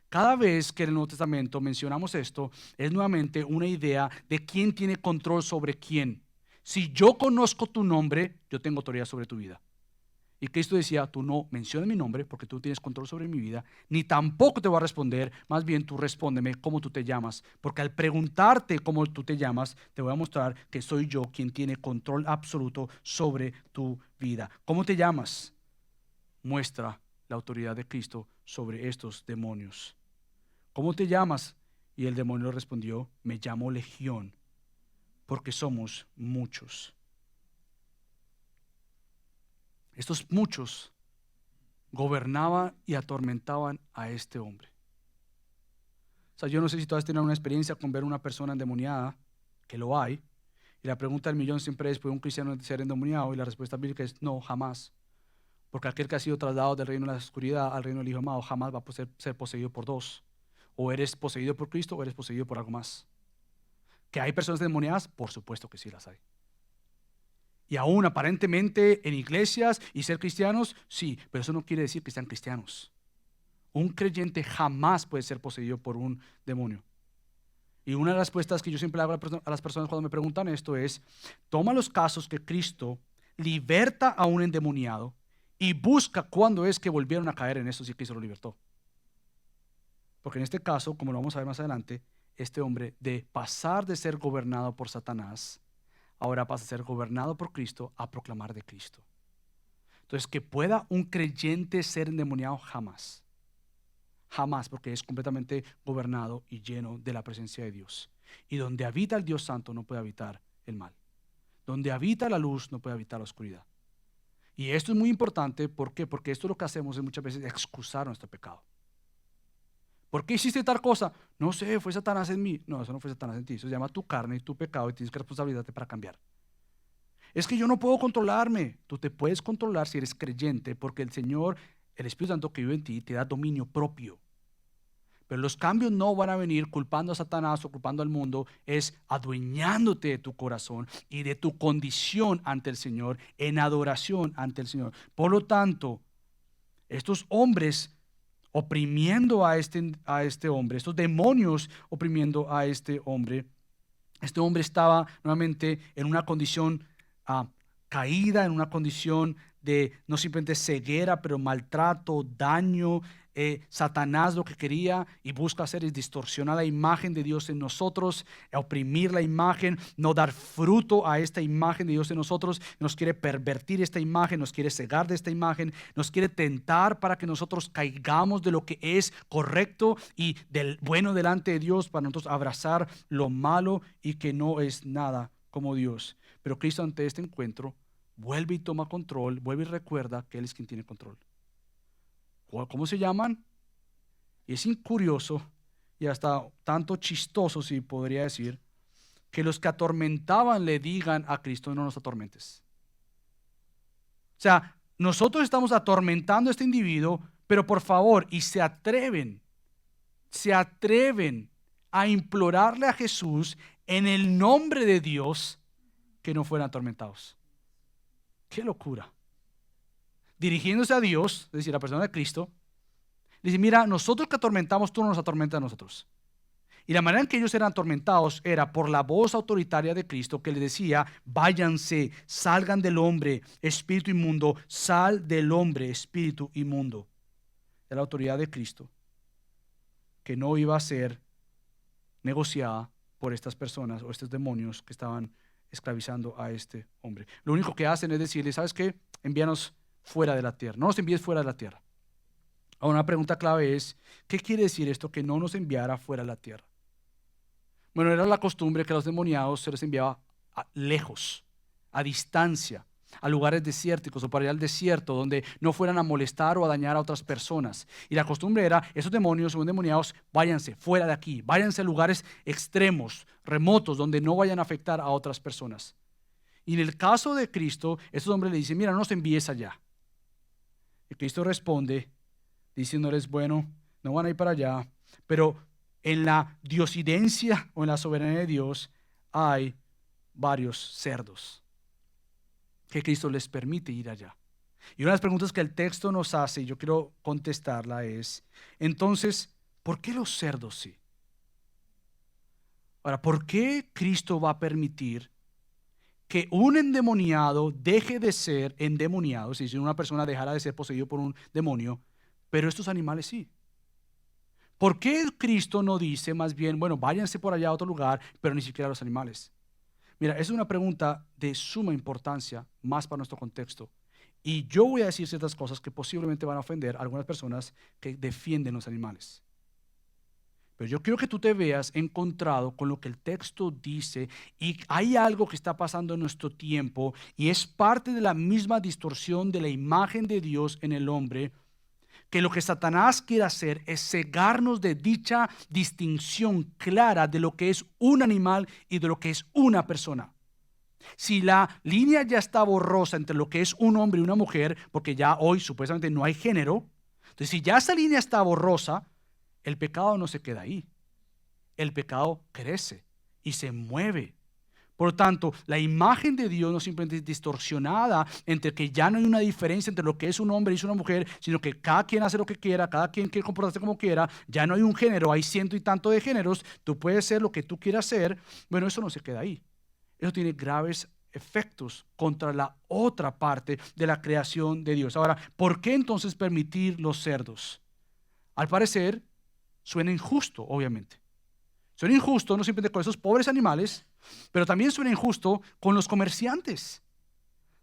Cada vez que en el Nuevo Testamento mencionamos esto, es nuevamente una idea de quién tiene control sobre quién. Si yo conozco tu nombre, yo tengo autoridad sobre tu vida. Y Cristo decía, tú no menciones mi nombre porque tú tienes control sobre mi vida, ni tampoco te voy a responder, más bien tú respóndeme cómo tú te llamas. Porque al preguntarte cómo tú te llamas, te voy a mostrar que soy yo quien tiene control absoluto sobre tu vida. ¿Cómo te llamas? Muestra la autoridad de Cristo sobre estos demonios. ¿Cómo te llamas? Y el demonio respondió, me llamo Legión, porque somos muchos. Estos muchos gobernaban y atormentaban a este hombre. O sea, yo no sé si tú has tenido una experiencia con ver una persona endemoniada, que lo hay, y la pregunta del millón siempre es, ¿puede un cristiano ser endemoniado? Y la respuesta bíblica es, no, jamás. Porque aquel que ha sido trasladado del reino de la oscuridad al reino del Hijo amado jamás va a ser poseído por dos. O eres poseído por Cristo o eres poseído por algo más. ¿Que hay personas endemoniadas? Por supuesto que sí las hay. Y aún aparentemente en iglesias y ser cristianos, sí, pero eso no quiere decir que sean cristianos. Un creyente jamás puede ser poseído por un demonio. Y una de las respuestas que yo siempre hago a las personas cuando me preguntan esto es, toma los casos que Cristo liberta a un endemoniado y busca cuándo es que volvieron a caer en eso si Cristo lo libertó. Porque en este caso, como lo vamos a ver más adelante, este hombre de pasar de ser gobernado por Satanás, ahora pasa a ser gobernado por Cristo a proclamar de Cristo. Entonces, que pueda un creyente ser endemoniado jamás. Jamás, porque es completamente gobernado y lleno de la presencia de Dios. Y donde habita el Dios Santo no puede habitar el mal. Donde habita la luz no puede habitar la oscuridad. Y esto es muy importante, ¿por qué? Porque esto lo que hacemos es muchas veces excusar nuestro pecado. ¿Por qué hiciste tal cosa? No sé, fue Satanás en mí. No, eso no fue Satanás en ti. Eso se llama tu carne y tu pecado y tienes que responsabilizarte para cambiar. Es que yo no puedo controlarme. Tú te puedes controlar si eres creyente porque el Señor, el Espíritu Santo que vive en ti, te da dominio propio. Pero los cambios no van a venir culpando a Satanás o culpando al mundo, es adueñándote de tu corazón y de tu condición ante el Señor, en adoración ante el Señor. Por lo tanto, estos hombres oprimiendo a este hombre, estos demonios oprimiendo a este hombre estaba nuevamente en una condición caída, en una condición de no simplemente ceguera, pero maltrato, daño. Satanás lo que quería y busca hacer es distorsionar la imagen de Dios en nosotros, oprimir la imagen, no dar fruto a esta imagen de Dios en nosotros. Nos quiere pervertir esta imagen, nos quiere cegar de esta imagen, nos quiere tentar para que nosotros caigamos de lo que es correcto y del bueno delante de Dios, para nosotros abrazar lo malo y que no es nada como Dios. Pero Cristo ante este encuentro vuelve y toma control, vuelve y recuerda que Él es quien tiene control. ¿Cómo se llaman? Y es curioso y hasta tanto chistoso, si podría decir, que los que atormentaban le digan a Cristo, no nos atormentes. O sea, nosotros estamos atormentando a este individuo, pero por favor, y se atreven a implorarle a Jesús en el nombre de Dios que no fueran atormentados. ¡Qué locura! Dirigiéndose a Dios, es decir, la persona de Cristo, dice, mira, nosotros que atormentamos, tú no nos atormentas a nosotros. Y la manera en que ellos eran atormentados era por la voz autoritaria de Cristo que les decía, váyanse, salgan del hombre, espíritu inmundo, sal del hombre, espíritu inmundo. De la autoridad de Cristo. que no iba a ser negociada por estas personas o estos demonios que estaban esclavizando a este hombre. Lo único que hacen es decirle, ¿sabes qué? Envíanos fuera de la tierra, no nos envíes fuera de la tierra. Ahora una pregunta clave es, ¿qué quiere decir esto que no nos enviara fuera de la tierra? Bueno, era la costumbre que a los demoniados se les enviaba lejos, a distancia, a lugares desérticos o para ir al desierto donde no fueran a molestar o a dañar a otras personas. Y la costumbre era, esos demonios o endemoniados, váyanse fuera de aquí, váyanse a lugares extremos, remotos, donde no vayan a afectar a otras personas. Y en el caso de Cristo, esos hombres le dicen, mira, no nos envíes allá. Y Cristo responde diciéndoles, bueno, no van a ir para allá, pero en la diosidencia o en la soberanía de Dios hay varios cerdos que Cristo les permite ir allá. Y una de las preguntas que el texto nos hace, y yo quiero contestarla, es, entonces, ¿por qué los cerdos sí? Ahora, ¿por qué Cristo va a permitir que un endemoniado deje de ser endemoniado, es decir, una persona dejara de ser poseído por un demonio, pero estos animales sí? ¿Por qué Cristo no dice más bien, bueno, váyanse por allá a otro lugar, pero ni siquiera los animales? Mira, es una pregunta de suma importancia, más para nuestro contexto. Y yo voy a decir ciertas cosas que posiblemente van a ofender a algunas personas que defienden los animales. Pero yo quiero que tú te veas encontrado con lo que el texto dice, y hay algo que está pasando en nuestro tiempo y es parte de la misma distorsión de la imagen de Dios en el hombre, que lo que Satanás quiere hacer es cegarnos de dicha distinción clara de lo que es un animal y de lo que es una persona. Si la línea ya está borrosa entre lo que es un hombre y una mujer, porque ya hoy supuestamente no hay género, entonces si ya esa línea está borrosa, el pecado no se queda ahí. El pecado crece y se mueve. Por lo tanto, la imagen de Dios no simplemente es distorsionada entre que ya no hay una diferencia entre lo que es un hombre y una mujer, sino que cada quien hace lo que quiera, cada quien quiere comportarse como quiera, ya no hay un género, hay ciento y tanto de géneros, tú puedes ser lo que tú quieras ser. Bueno, eso no se queda ahí. Eso tiene graves efectos contra la otra parte de la creación de Dios. Ahora, ¿por qué entonces permitir los cerdos? Al parecer, suena injusto, obviamente. Suena injusto no simplemente con esos pobres animales, pero también suena injusto con los comerciantes.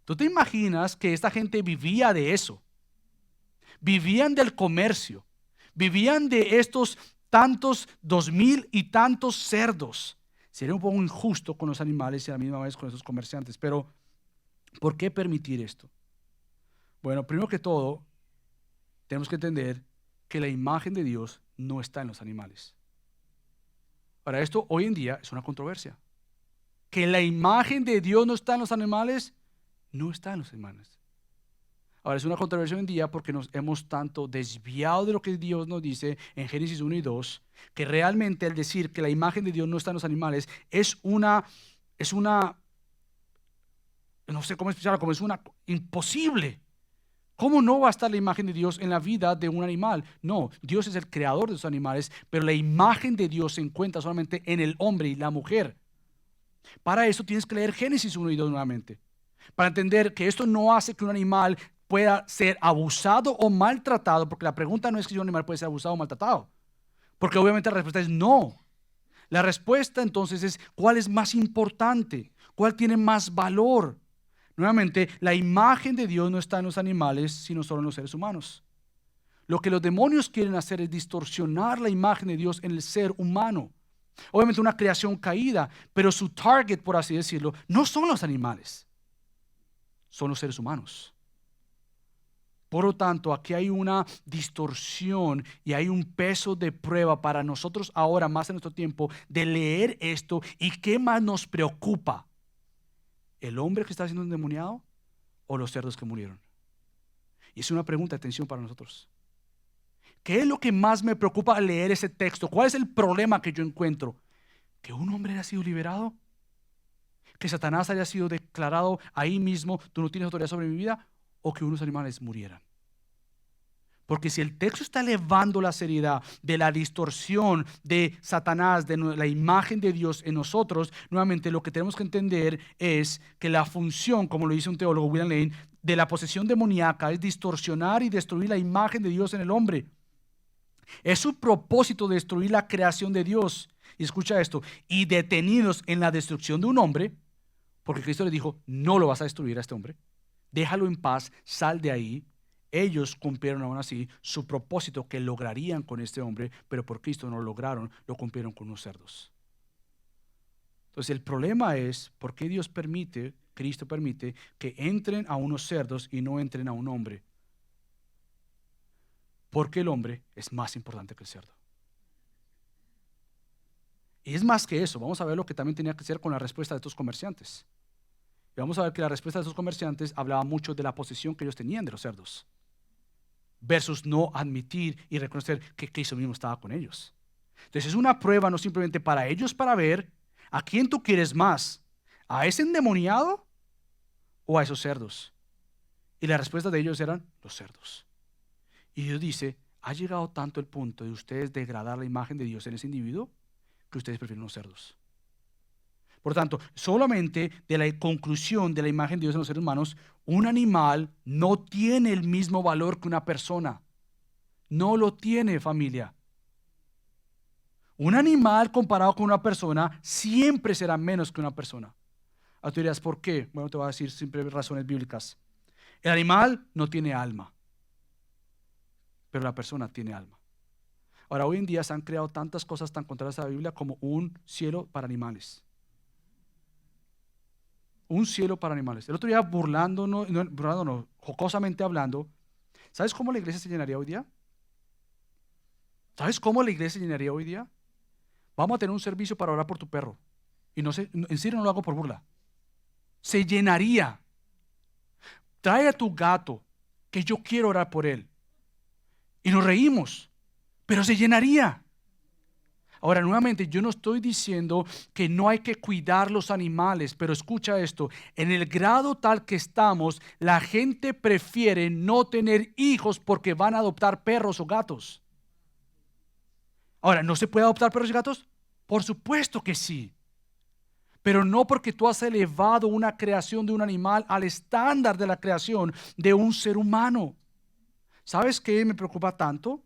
¿Tú te imaginas que esta gente vivía de eso? Vivían del comercio, vivían de estos tantos 2,000 y tantos cerdos. Sería un poco injusto con los animales y a la misma vez con esos comerciantes. Pero, ¿por qué permitir esto? Bueno, primero que todo, tenemos que entender que la imagen de Dios no está en los animales. Para esto, hoy en día es una controversia. Que la imagen de Dios no está en los animales, no está en los animales. Ahora, es una controversia hoy en día porque nos hemos tanto desviado de lo que Dios nos dice en Génesis 1 y 2, que realmente el decir que la imagen de Dios no está en los animales es una, no sé cómo explicarlo, como es una imposible. ¿Cómo no va a estar la imagen de Dios en la vida de un animal? No, Dios es el creador de los animales, pero la imagen de Dios se encuentra solamente en el hombre y la mujer. Para eso tienes que leer Génesis 1 y 2 nuevamente, para entender que esto no hace que un animal pueda ser abusado o maltratado, porque la pregunta no es si un animal puede ser abusado o maltratado, porque obviamente la respuesta es no. La respuesta entonces es ¿cuál es más importante? ¿Cuál tiene más valor? Nuevamente, la imagen de Dios no está en los animales, sino solo en los seres humanos. Lo que los demonios quieren hacer es distorsionar la imagen de Dios en el ser humano. Obviamente una creación caída, pero su target, por así decirlo, no son los animales, son los seres humanos. Por lo tanto, aquí hay una distorsión y hay un peso de prueba para nosotros ahora, más en nuestro tiempo, de leer esto. ¿Y qué más nos preocupa? ¿El hombre que está siendo endemoniado o los cerdos que murieron? Y es una pregunta de atención para nosotros. ¿Qué es lo que más me preocupa al leer ese texto? ¿Cuál es el problema que yo encuentro? ¿Que un hombre haya sido liberado? ¿Que Satanás haya sido declarado ahí mismo, tú no tienes autoridad sobre mi vida? ¿O que unos animales murieran? Porque si el texto está elevando la seriedad de la distorsión de Satanás, de la imagen de Dios en nosotros, nuevamente lo que tenemos que entender es que la función, como lo dice un teólogo, William Lane, de la posesión demoníaca es distorsionar y destruir la imagen de Dios en el hombre. Es su propósito destruir la creación de Dios. Y escucha esto, y detenidos en la destrucción de un hombre, porque Cristo les dijo, no lo vas a destruir a este hombre, déjalo en paz, sal de ahí. Ellos cumplieron aún así su propósito que lograrían con este hombre, pero por Cristo no lo lograron, lo cumplieron con unos cerdos. Entonces el problema es, ¿por qué Dios permite, Cristo permite, que entren a unos cerdos y no entren a un hombre? Porque el hombre es más importante que el cerdo. Y es más que eso, vamos a ver lo que también tenía que hacer con la respuesta de estos comerciantes. Y vamos a ver que la respuesta de estos comerciantes hablaba mucho de la posición que ellos tenían de los cerdos, versus no admitir y reconocer que Cristo mismo estaba con ellos. Entonces es una prueba no simplemente para ellos para ver a quién tú quieres más, a ese endemoniado o a esos cerdos. Y la respuesta de ellos eran los cerdos. Y Dios dice, ha llegado tanto el punto de ustedes degradar la imagen de Dios en ese individuo que ustedes prefieren los cerdos. Por tanto, solamente de la conclusión de la imagen de Dios en los seres humanos, un animal no tiene el mismo valor que una persona. No lo tiene, familia. Un animal comparado con una persona siempre será menos que una persona. Tú dirás, ¿por qué? Bueno, te voy a decir siempre razones bíblicas. El animal no tiene alma, pero la persona tiene alma. Ahora, hoy en día se han creado tantas cosas tan contrarias a la Biblia como un cielo para animales. Un cielo para animales. El otro día jocosamente hablando, ¿sabes cómo la iglesia se llenaría hoy día? ¿Sabes cómo la iglesia se llenaría hoy día? Vamos a tener un servicio para orar por tu perro. Y no sé, en serio no lo hago por burla. Se llenaría. Trae a tu gato, que yo quiero orar por él. Y nos reímos, pero se llenaría. Ahora, nuevamente, yo no estoy diciendo que no hay que cuidar los animales, pero escucha esto, en el grado tal que estamos, la gente prefiere no tener hijos porque van a adoptar perros o gatos. Ahora, ¿no se puede adoptar perros y gatos? Por supuesto que sí. Pero no porque tú has elevado una creación de un animal al estándar de la creación de un ser humano. ¿Sabes qué me preocupa tanto?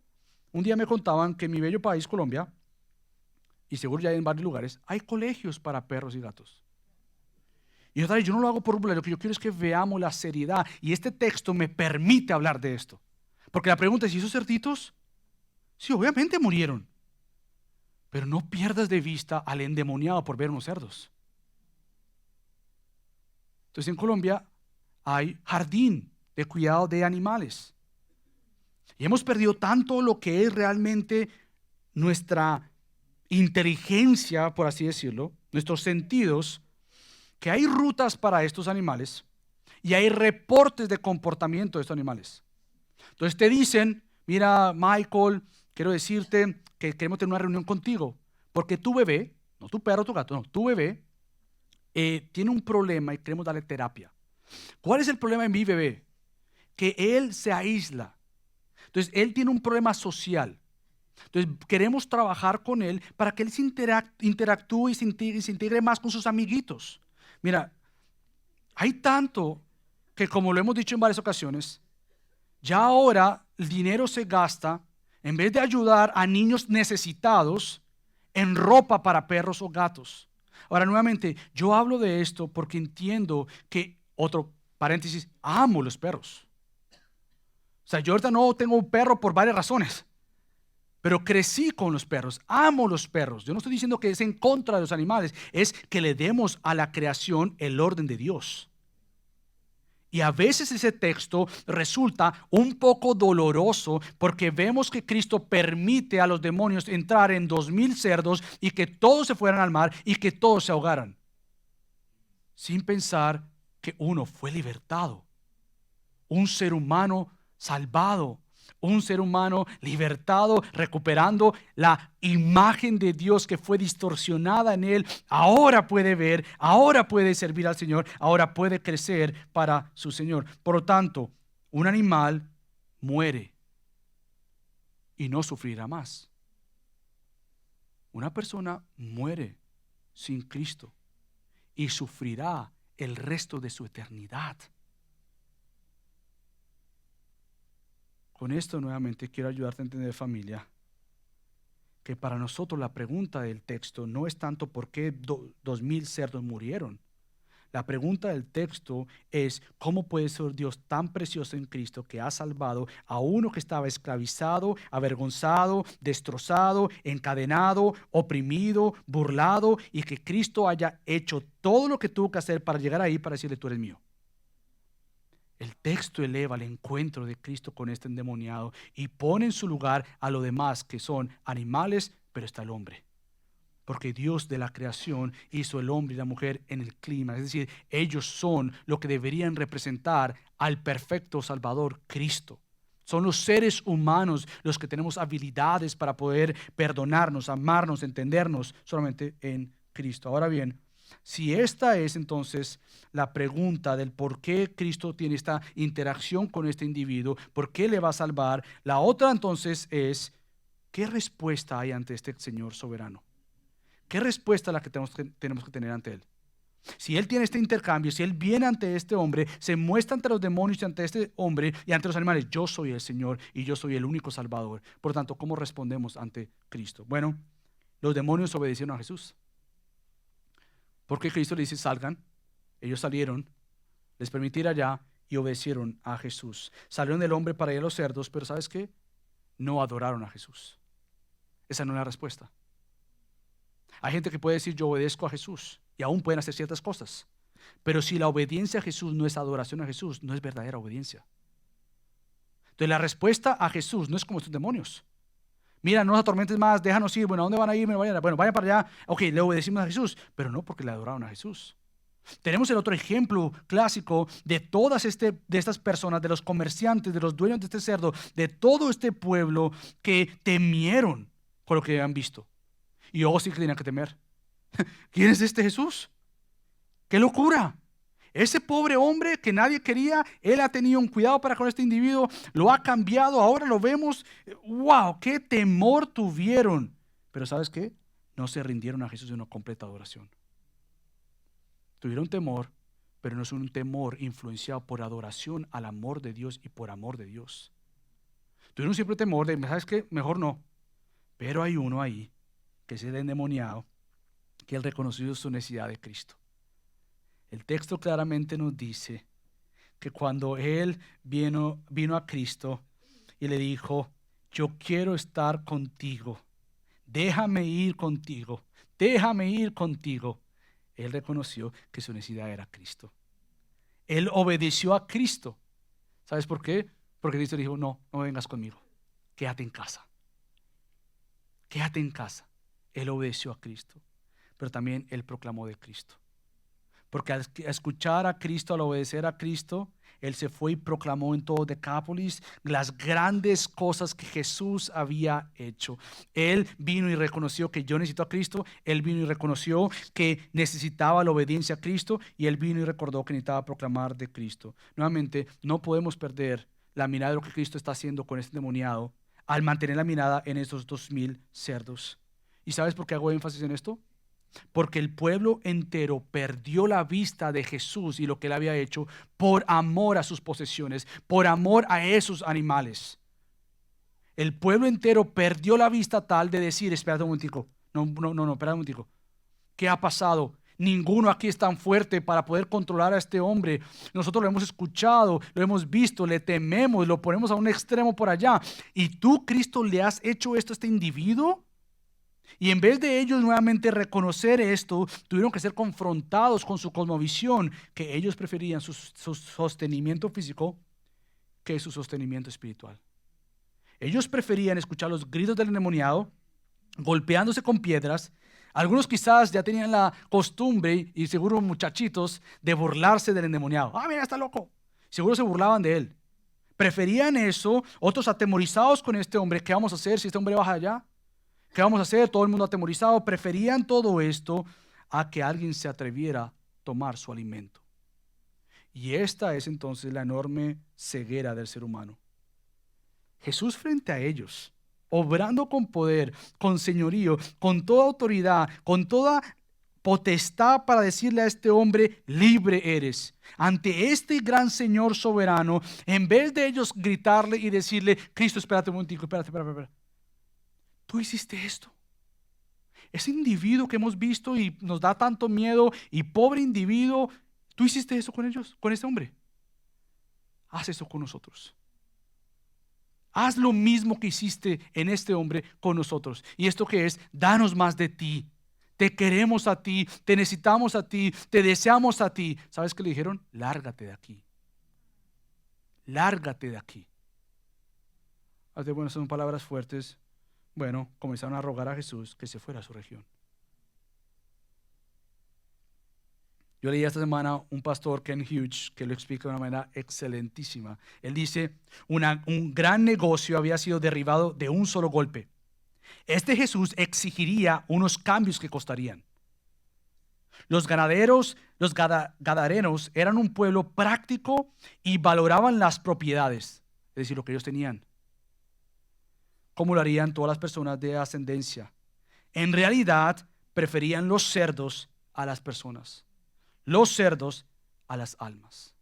Un día me contaban que en mi bello país, Colombia, y seguro ya hay en varios lugares, hay colegios para perros y gatos. Y otra vez, yo no lo hago por burla, lo que yo quiero es que veamos la seriedad. Y este texto me permite hablar de esto. Porque la pregunta es, ¿y esos cerditos? Sí, obviamente murieron. Pero no pierdas de vista al endemoniado por ver unos cerdos. Entonces en Colombia hay jardín de cuidado de animales. Y hemos perdido tanto lo que es realmente nuestra inteligencia, por así decirlo, nuestros sentidos, que hay rutas para estos animales y hay reportes de comportamiento de estos animales. Entonces te dicen, mira Michael, quiero decirte que queremos tener una reunión contigo, porque tu bebé, no tu perro, tu gato, no, tu bebé tiene un problema y queremos darle terapia. ¿Cuál es el problema de mi bebé? Que él se aísla. Entonces él tiene un problema social. Entonces queremos trabajar con él para que él se interactúe y se integre más con sus amiguitos. Mira, hay tanto que, como lo hemos dicho en varias ocasiones, ya ahora el dinero se gasta en vez de ayudar a niños necesitados en ropa para perros o gatos. Ahora, nuevamente, yo hablo de esto porque entiendo que, otro paréntesis, amo los perros. O sea, yo ahorita no tengo un perro por varias razones, pero crecí con los perros, amo los perros. Yo no estoy diciendo que es en contra de los animales, es que le demos a la creación el orden de Dios. Y a veces ese texto resulta un poco doloroso porque vemos que Cristo permite a los demonios entrar en 2000 cerdos y que todos se fueran al mar y que todos se ahogaran, sin pensar que uno fue libertado, un ser humano salvado, un ser humano libertado, recuperando la imagen de Dios que fue distorsionada en él. Ahora puede ver, ahora puede servir al Señor, ahora puede crecer para su Señor. Por lo tanto, un animal muere y no sufrirá más. Una persona muere sin Cristo y sufrirá el resto de su eternidad. Con esto nuevamente quiero ayudarte a entender, familia, que para nosotros la pregunta del texto no es tanto por qué 2000 cerdos murieron. La pregunta del texto es cómo puede ser Dios tan precioso en Cristo que ha salvado a uno que estaba esclavizado, avergonzado, destrozado, encadenado, oprimido, burlado, y que Cristo haya hecho todo lo que tuvo que hacer para llegar ahí para decirle: tú eres mío. El texto eleva el encuentro de Cristo con este endemoniado y pone en su lugar a los demás que son animales, pero está el hombre. Porque Dios de la creación hizo el hombre y la mujer en el clima. Es decir, ellos son lo que deberían representar al perfecto Salvador, Cristo. Son los seres humanos los que tenemos habilidades para poder perdonarnos, amarnos, entendernos solamente en Cristo. Ahora bien, si esta es entonces la pregunta del por qué Cristo tiene esta interacción con este individuo, por qué le va a salvar, la otra entonces es: ¿qué respuesta hay ante este Señor soberano? ¿Qué respuesta es la que tenemos que tener ante Él? Si Él tiene este intercambio, si Él viene ante este hombre, se muestra ante los demonios y ante este hombre y ante los animales: yo soy el Señor y yo soy el único Salvador. Por tanto, ¿cómo respondemos ante Cristo? Bueno, los demonios obedecieron a Jesús. Porque Cristo le dice: salgan. Ellos salieron, les permitió ir allá y obedecieron a Jesús. Salieron del hombre para ir a los cerdos, pero ¿sabes qué? No adoraron a Jesús. Esa no es la respuesta. Hay gente que puede decir: yo obedezco a Jesús, y aún pueden hacer ciertas cosas, pero si la obediencia a Jesús no es adoración a Jesús, no es verdadera obediencia. Entonces la respuesta a Jesús no es como estos demonios: mira, no nos atormentes más, déjanos ir. Bueno, ¿a dónde van a ir? Bueno, vayan para allá. Ok, le obedecimos a Jesús, pero no porque le adoraron a Jesús. Tenemos el otro ejemplo clásico de todas de estas personas, de los comerciantes, de los dueños de este cerdo, de todo este pueblo que temieron por lo que han visto. Y yo sí que tenían que temer. ¿Quién es este Jesús? ¡Qué locura! Ese pobre hombre que nadie quería, Él ha tenido un cuidado para con este individuo, lo ha cambiado, ahora lo vemos. ¡Wow! ¡Qué temor tuvieron! Pero ¿sabes qué? No se rindieron a Jesús en una completa adoración. Tuvieron temor, pero no es un temor influenciado por adoración al amor de Dios y por amor de Dios. Tuvieron siempre temor de: ¿sabes qué? Mejor no. Pero hay uno ahí, que es el endemoniado, que él reconoció su necesidad de Cristo. El texto claramente nos dice que cuando él vino a Cristo y le dijo: yo quiero estar contigo, déjame ir contigo, él reconoció que su necesidad era Cristo. Él obedeció a Cristo. ¿Sabes por qué? Porque Cristo le dijo: no vengas conmigo, quédate en casa. Quédate en casa. Él obedeció a Cristo, pero también él proclamó de Cristo. Porque al escuchar a Cristo, al obedecer a Cristo, él se fue y proclamó en todo Decápolis las grandes cosas que Jesús había hecho. Él vino y reconoció que yo necesito a Cristo. Él vino y reconoció que necesitaba la obediencia a Cristo. Y él vino y recordó que necesitaba proclamar de Cristo. Nuevamente, no podemos perder la mirada de lo que Cristo está haciendo con este endemoniado al mantener la mirada en esos 2000 cerdos. ¿Y sabes por qué hago énfasis en esto? Porque el pueblo entero perdió la vista de Jesús y lo que él había hecho por amor a sus posesiones, por amor a esos animales. El pueblo entero perdió la vista tal de decir: espérate un momentico, espérate un momentico. ¿Qué ha pasado? Ninguno aquí es tan fuerte para poder controlar a este hombre. Nosotros lo hemos escuchado, lo hemos visto, le tememos, lo ponemos a un extremo por allá. ¿Y tú, Cristo, le has hecho esto a este individuo? Y en vez de ellos nuevamente reconocer esto, tuvieron que ser confrontados con su cosmovisión, que ellos preferían su sostenimiento físico que su sostenimiento espiritual. Ellos preferían escuchar los gritos del endemoniado, golpeándose con piedras. Algunos quizás ya tenían la costumbre, y seguro muchachitos, de burlarse del endemoniado. Mira, está loco. Seguro se burlaban de él. Preferían eso. Otros atemorizados con este hombre. ¿Qué vamos a hacer si este hombre baja allá? ¿Qué vamos a hacer? Todo el mundo atemorizado. Preferían todo esto a que alguien se atreviera a tomar su alimento. Y esta es entonces la enorme ceguera del ser humano. Jesús frente a ellos, obrando con poder, con señorío, con toda autoridad, con toda potestad para decirle a este hombre: libre eres. Ante este gran Señor soberano, en vez de ellos gritarle y decirle: Cristo, espérate un momentico, espérate. Tú hiciste esto. ese individuo que hemos visto y nos da tanto miedo, y pobre individuo, ¿tú hiciste eso con ellos, con ese hombre? Haz eso con nosotros. Haz lo mismo que hiciste en este hombre con nosotros. ¿Y esto qué es? Danos más de ti. Te queremos a ti, te necesitamos a ti, te deseamos a ti. ¿Sabes qué le dijeron? Lárgate de aquí. Lárgate de aquí. Bueno, son palabras fuertes. Bueno, comenzaron a rogar a Jesús que se fuera a su región. Yo leí esta semana un pastor, Ken Hughes, que lo explica de una manera excelentísima. Él dice, un gran negocio había sido derribado de un solo golpe. Este Jesús exigiría unos cambios que costarían. Los gadarenos eran un pueblo práctico y valoraban las propiedades, es decir, lo que ellos tenían. ¿Cómo lo harían todas las personas de ascendencia? En realidad, preferían los cerdos a las personas, los cerdos a las almas.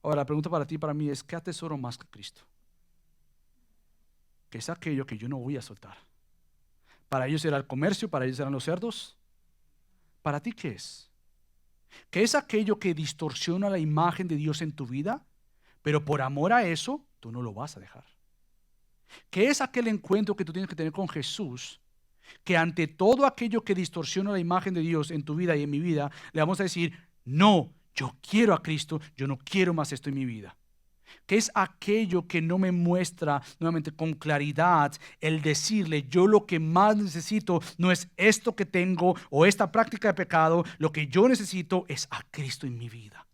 Ahora, la pregunta para ti y para mí es, ¿qué atesoro más que Cristo? Que es aquello que yo no voy a soltar. Para ellos era el comercio, para ellos eran los cerdos. ¿Para ti qué es? ¿Qué es aquello que distorsiona la imagen de Dios en tu vida? Pero por amor a eso, tú no lo vas a dejar. ¿Qué es aquel encuentro que tú tienes que tener con Jesús? Que ante todo aquello que distorsiona la imagen de Dios en tu vida y en mi vida, le vamos a decir, no, yo quiero a Cristo, yo no quiero más esto en mi vida. ¿Qué es aquello que no me muestra nuevamente con claridad el decirle, yo lo que más necesito no es esto que tengo o esta práctica de pecado, lo que yo necesito es a Cristo en mi vida?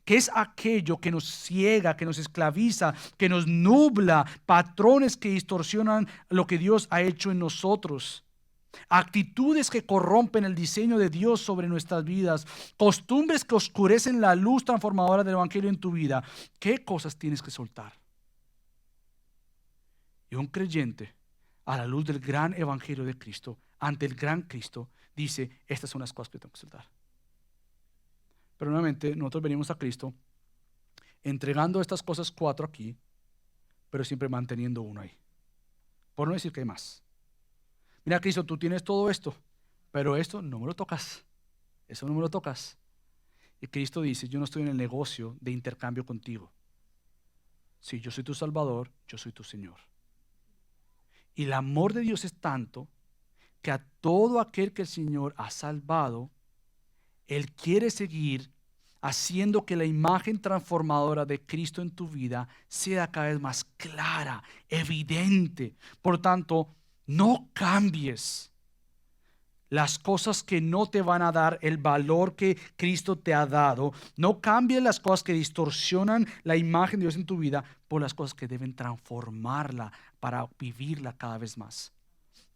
¿Qué es aquello que nos ciega, que nos esclaviza, que nos nubla, patrones que distorsionan lo que Dios ha hecho en nosotros? Actitudes que corrompen el diseño de Dios sobre nuestras vidas, costumbres que oscurecen la luz transformadora del Evangelio en tu vida. ¿Qué cosas tienes que soltar? Y un creyente, a la luz del gran Evangelio de Cristo, ante el gran Cristo, dice, estas son las cosas que tengo que soltar. Pero nuevamente nosotros venimos a Cristo entregando estas cosas 4 aquí, pero siempre manteniendo uno ahí, por no decir que hay más. Mira, Cristo, tú tienes todo esto, pero esto no me lo tocas. Eso no me lo tocas. Y Cristo dice, yo no estoy en el negocio de intercambio contigo. Sí, yo soy tu Salvador, yo soy tu Señor. Y el amor de Dios es tanto que a todo aquel que el Señor ha salvado, Él quiere seguir haciendo que la imagen transformadora de Cristo en tu vida sea cada vez más clara, evidente. Por tanto, no cambies las cosas que no te van a dar el valor que Cristo te ha dado. No cambies las cosas que distorsionan la imagen de Dios en tu vida por las cosas que deben transformarla para vivirla cada vez más.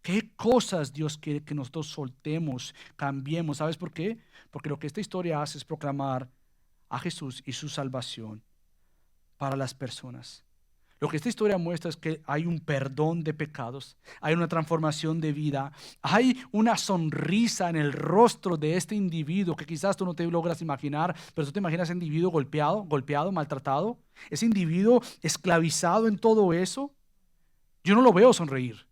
¿Qué cosas Dios quiere que nosotros soltemos, cambiemos? ¿Sabes por qué? Porque lo que esta historia hace es proclamar a Jesús y su salvación para las personas. Lo que esta historia muestra es que hay un perdón de pecados, hay una transformación de vida, hay una sonrisa en el rostro de este individuo que quizás tú no te logras imaginar, pero tú te imaginas ese individuo golpeado, maltratado, ese individuo esclavizado en todo eso. Yo no lo veo sonreír.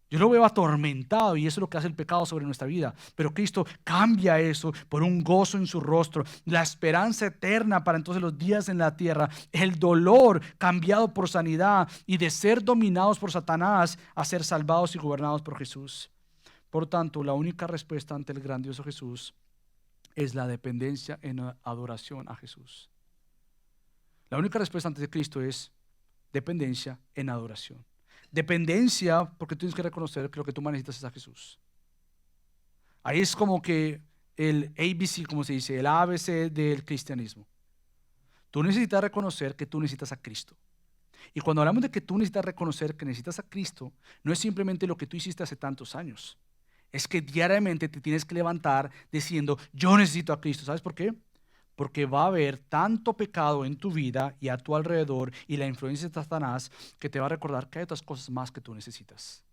Yo lo veo atormentado y eso es lo que hace el pecado sobre nuestra vida. Pero Cristo cambia eso por un gozo en su rostro, la esperanza eterna para entonces los días en la tierra, el dolor cambiado por sanidad y de ser dominados por Satanás a ser salvados y gobernados por Jesús. Por tanto, la única respuesta ante el grandioso Jesús es la dependencia en adoración a Jesús. La única respuesta ante Cristo es dependencia en adoración. Dependencia porque tú tienes que reconocer que lo que tú más necesitas es a Jesús. Ahí es como que el ABC, como se dice, el ABC del cristianismo. Tú necesitas reconocer que tú necesitas a Cristo. Y cuando hablamos de que tú necesitas reconocer que necesitas a Cristo, no es simplemente lo que tú hiciste hace tantos años. Es que diariamente te tienes que levantar diciendo, yo necesito a Cristo. ¿Sabes por qué? Porque va a haber tanto pecado en tu vida y a tu alrededor y la influencia de Satanás que te va a recordar que hay otras cosas más que tú necesitas.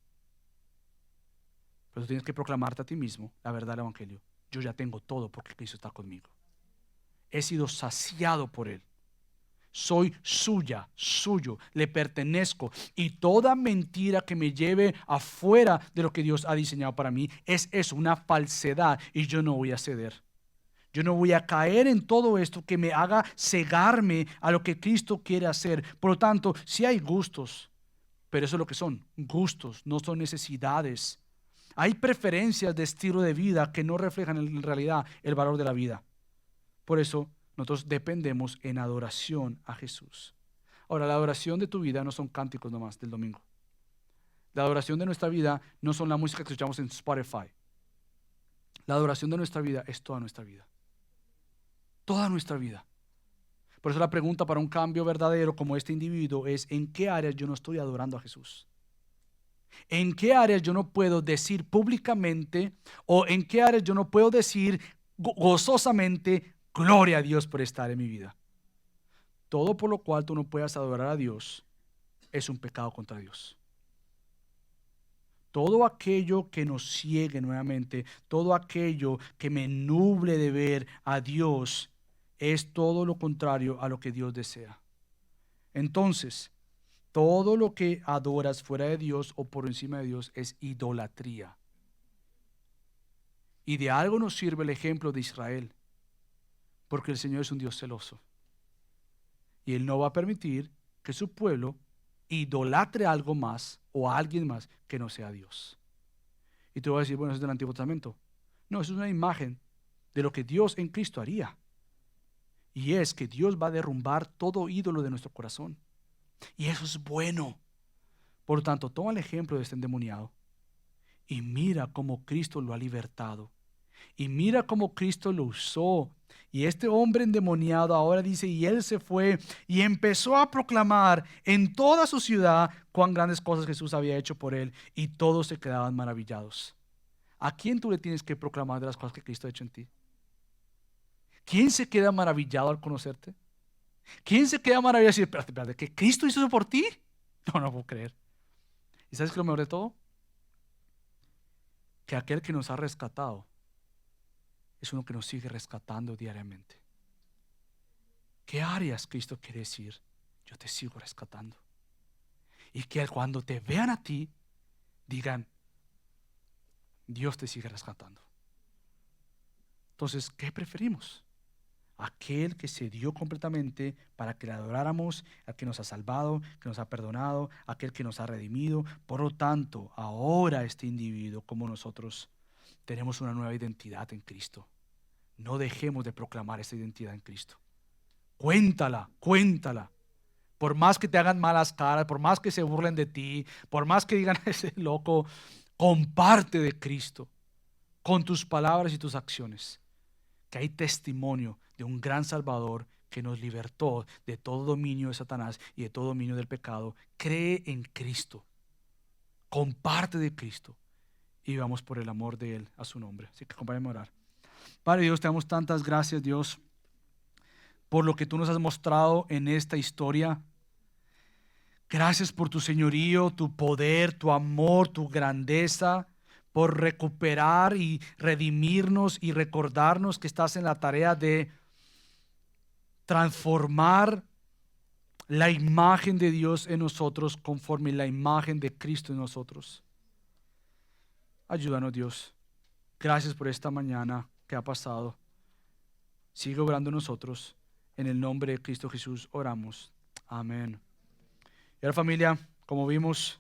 Pero tú tienes que proclamarte a ti mismo la verdad del Evangelio. Yo ya tengo todo porque Cristo está conmigo. He sido saciado por Él. Soy suya, suyo, le pertenezco. Y toda mentira que me lleve afuera de lo que Dios ha diseñado para mí es eso, una falsedad, y yo no voy a ceder. Yo no voy a caer en todo esto que me haga cegarme a lo que Cristo quiere hacer. Por lo tanto, sí hay gustos, pero eso es lo que son, gustos, no son necesidades. Hay preferencias de estilo de vida que no reflejan en realidad el valor de la vida. Por eso nosotros dependemos en adoración a Jesús. Ahora, la adoración de tu vida no son cánticos nomás del domingo. La adoración de nuestra vida no son la música que escuchamos en Spotify. La adoración de nuestra vida es toda nuestra vida. Toda nuestra vida. Por eso la pregunta para un cambio verdadero como este individuo es: ¿en qué áreas yo no estoy adorando a Jesús? ¿En qué áreas yo no puedo decir públicamente, o en qué áreas yo no puedo decir gozosamente, gloria a Dios por estar en mi vida? Todo por lo cual tú no puedas adorar a Dios es un pecado contra Dios. Todo aquello que nos ciegue nuevamente, todo aquello que me nuble de ver a Dios, es todo lo contrario a lo que Dios desea. Entonces, todo lo que adoras fuera de Dios o por encima de Dios es idolatría. Y de algo nos sirve el ejemplo de Israel, porque el Señor es un Dios celoso. Y Él no va a permitir que su pueblo idolatre algo más o a alguien más que no sea Dios. Y tú vas a decir: bueno, eso es del Antiguo Testamento. No, eso es una imagen de lo que Dios en Cristo haría. Y es que Dios va a derrumbar todo ídolo de nuestro corazón. Y eso es bueno. Por lo tanto, toma el ejemplo de este endemoniado y mira cómo Cristo lo ha libertado. Y mira cómo Cristo lo usó. Y este hombre endemoniado ahora dice: y él se fue y empezó a proclamar en toda su ciudad cuán grandes cosas Jesús había hecho por él. Y todos se quedaban maravillados. ¿A quién tú le tienes que proclamar de las cosas que Cristo ha hecho en ti? ¿Quién se queda maravillado al conocerte? ¿Quién se queda maravillado y dice: espérate, ¿que Cristo hizo eso por ti? No puedo creer. ¿Y sabes qué es lo mejor de todo? Que aquel que nos ha rescatado es uno que nos sigue rescatando diariamente. ¿Qué áreas Cristo quiere decir? Yo te sigo rescatando. Y que cuando te vean a ti, digan: Dios te sigue rescatando. Entonces, ¿qué preferimos? Aquel que se dio completamente para que le adoráramos, al que nos ha salvado, que nos ha perdonado, aquel que nos ha redimido. Por lo tanto, ahora este individuo, como nosotros, tenemos una nueva identidad en Cristo. No dejemos de proclamar esa identidad en Cristo. Cuéntala. Por más que te hagan malas caras, por más que se burlen de ti, por más que digan: ese loco, comparte de Cristo con tus palabras y tus acciones. Que hay testimonio de un gran Salvador que nos libertó de todo dominio de Satanás y de todo dominio del pecado. Cree en Cristo, comparte de Cristo y vamos por el amor de Él a su nombre. Así que acompáñame a orar. Padre Dios, te damos tantas gracias, Dios, por lo que tú nos has mostrado en esta historia. Gracias por tu señorío, tu poder, tu amor, tu grandeza, por recuperar y redimirnos y recordarnos que estás en la tarea de transformar la imagen de Dios en nosotros conforme la imagen de Cristo en nosotros. Ayúdanos, Dios. Gracias por esta mañana que ha pasado. Sigue obrando en nosotros. En el nombre de Cristo Jesús oramos. Amén. Y ahora, familia, como vimos,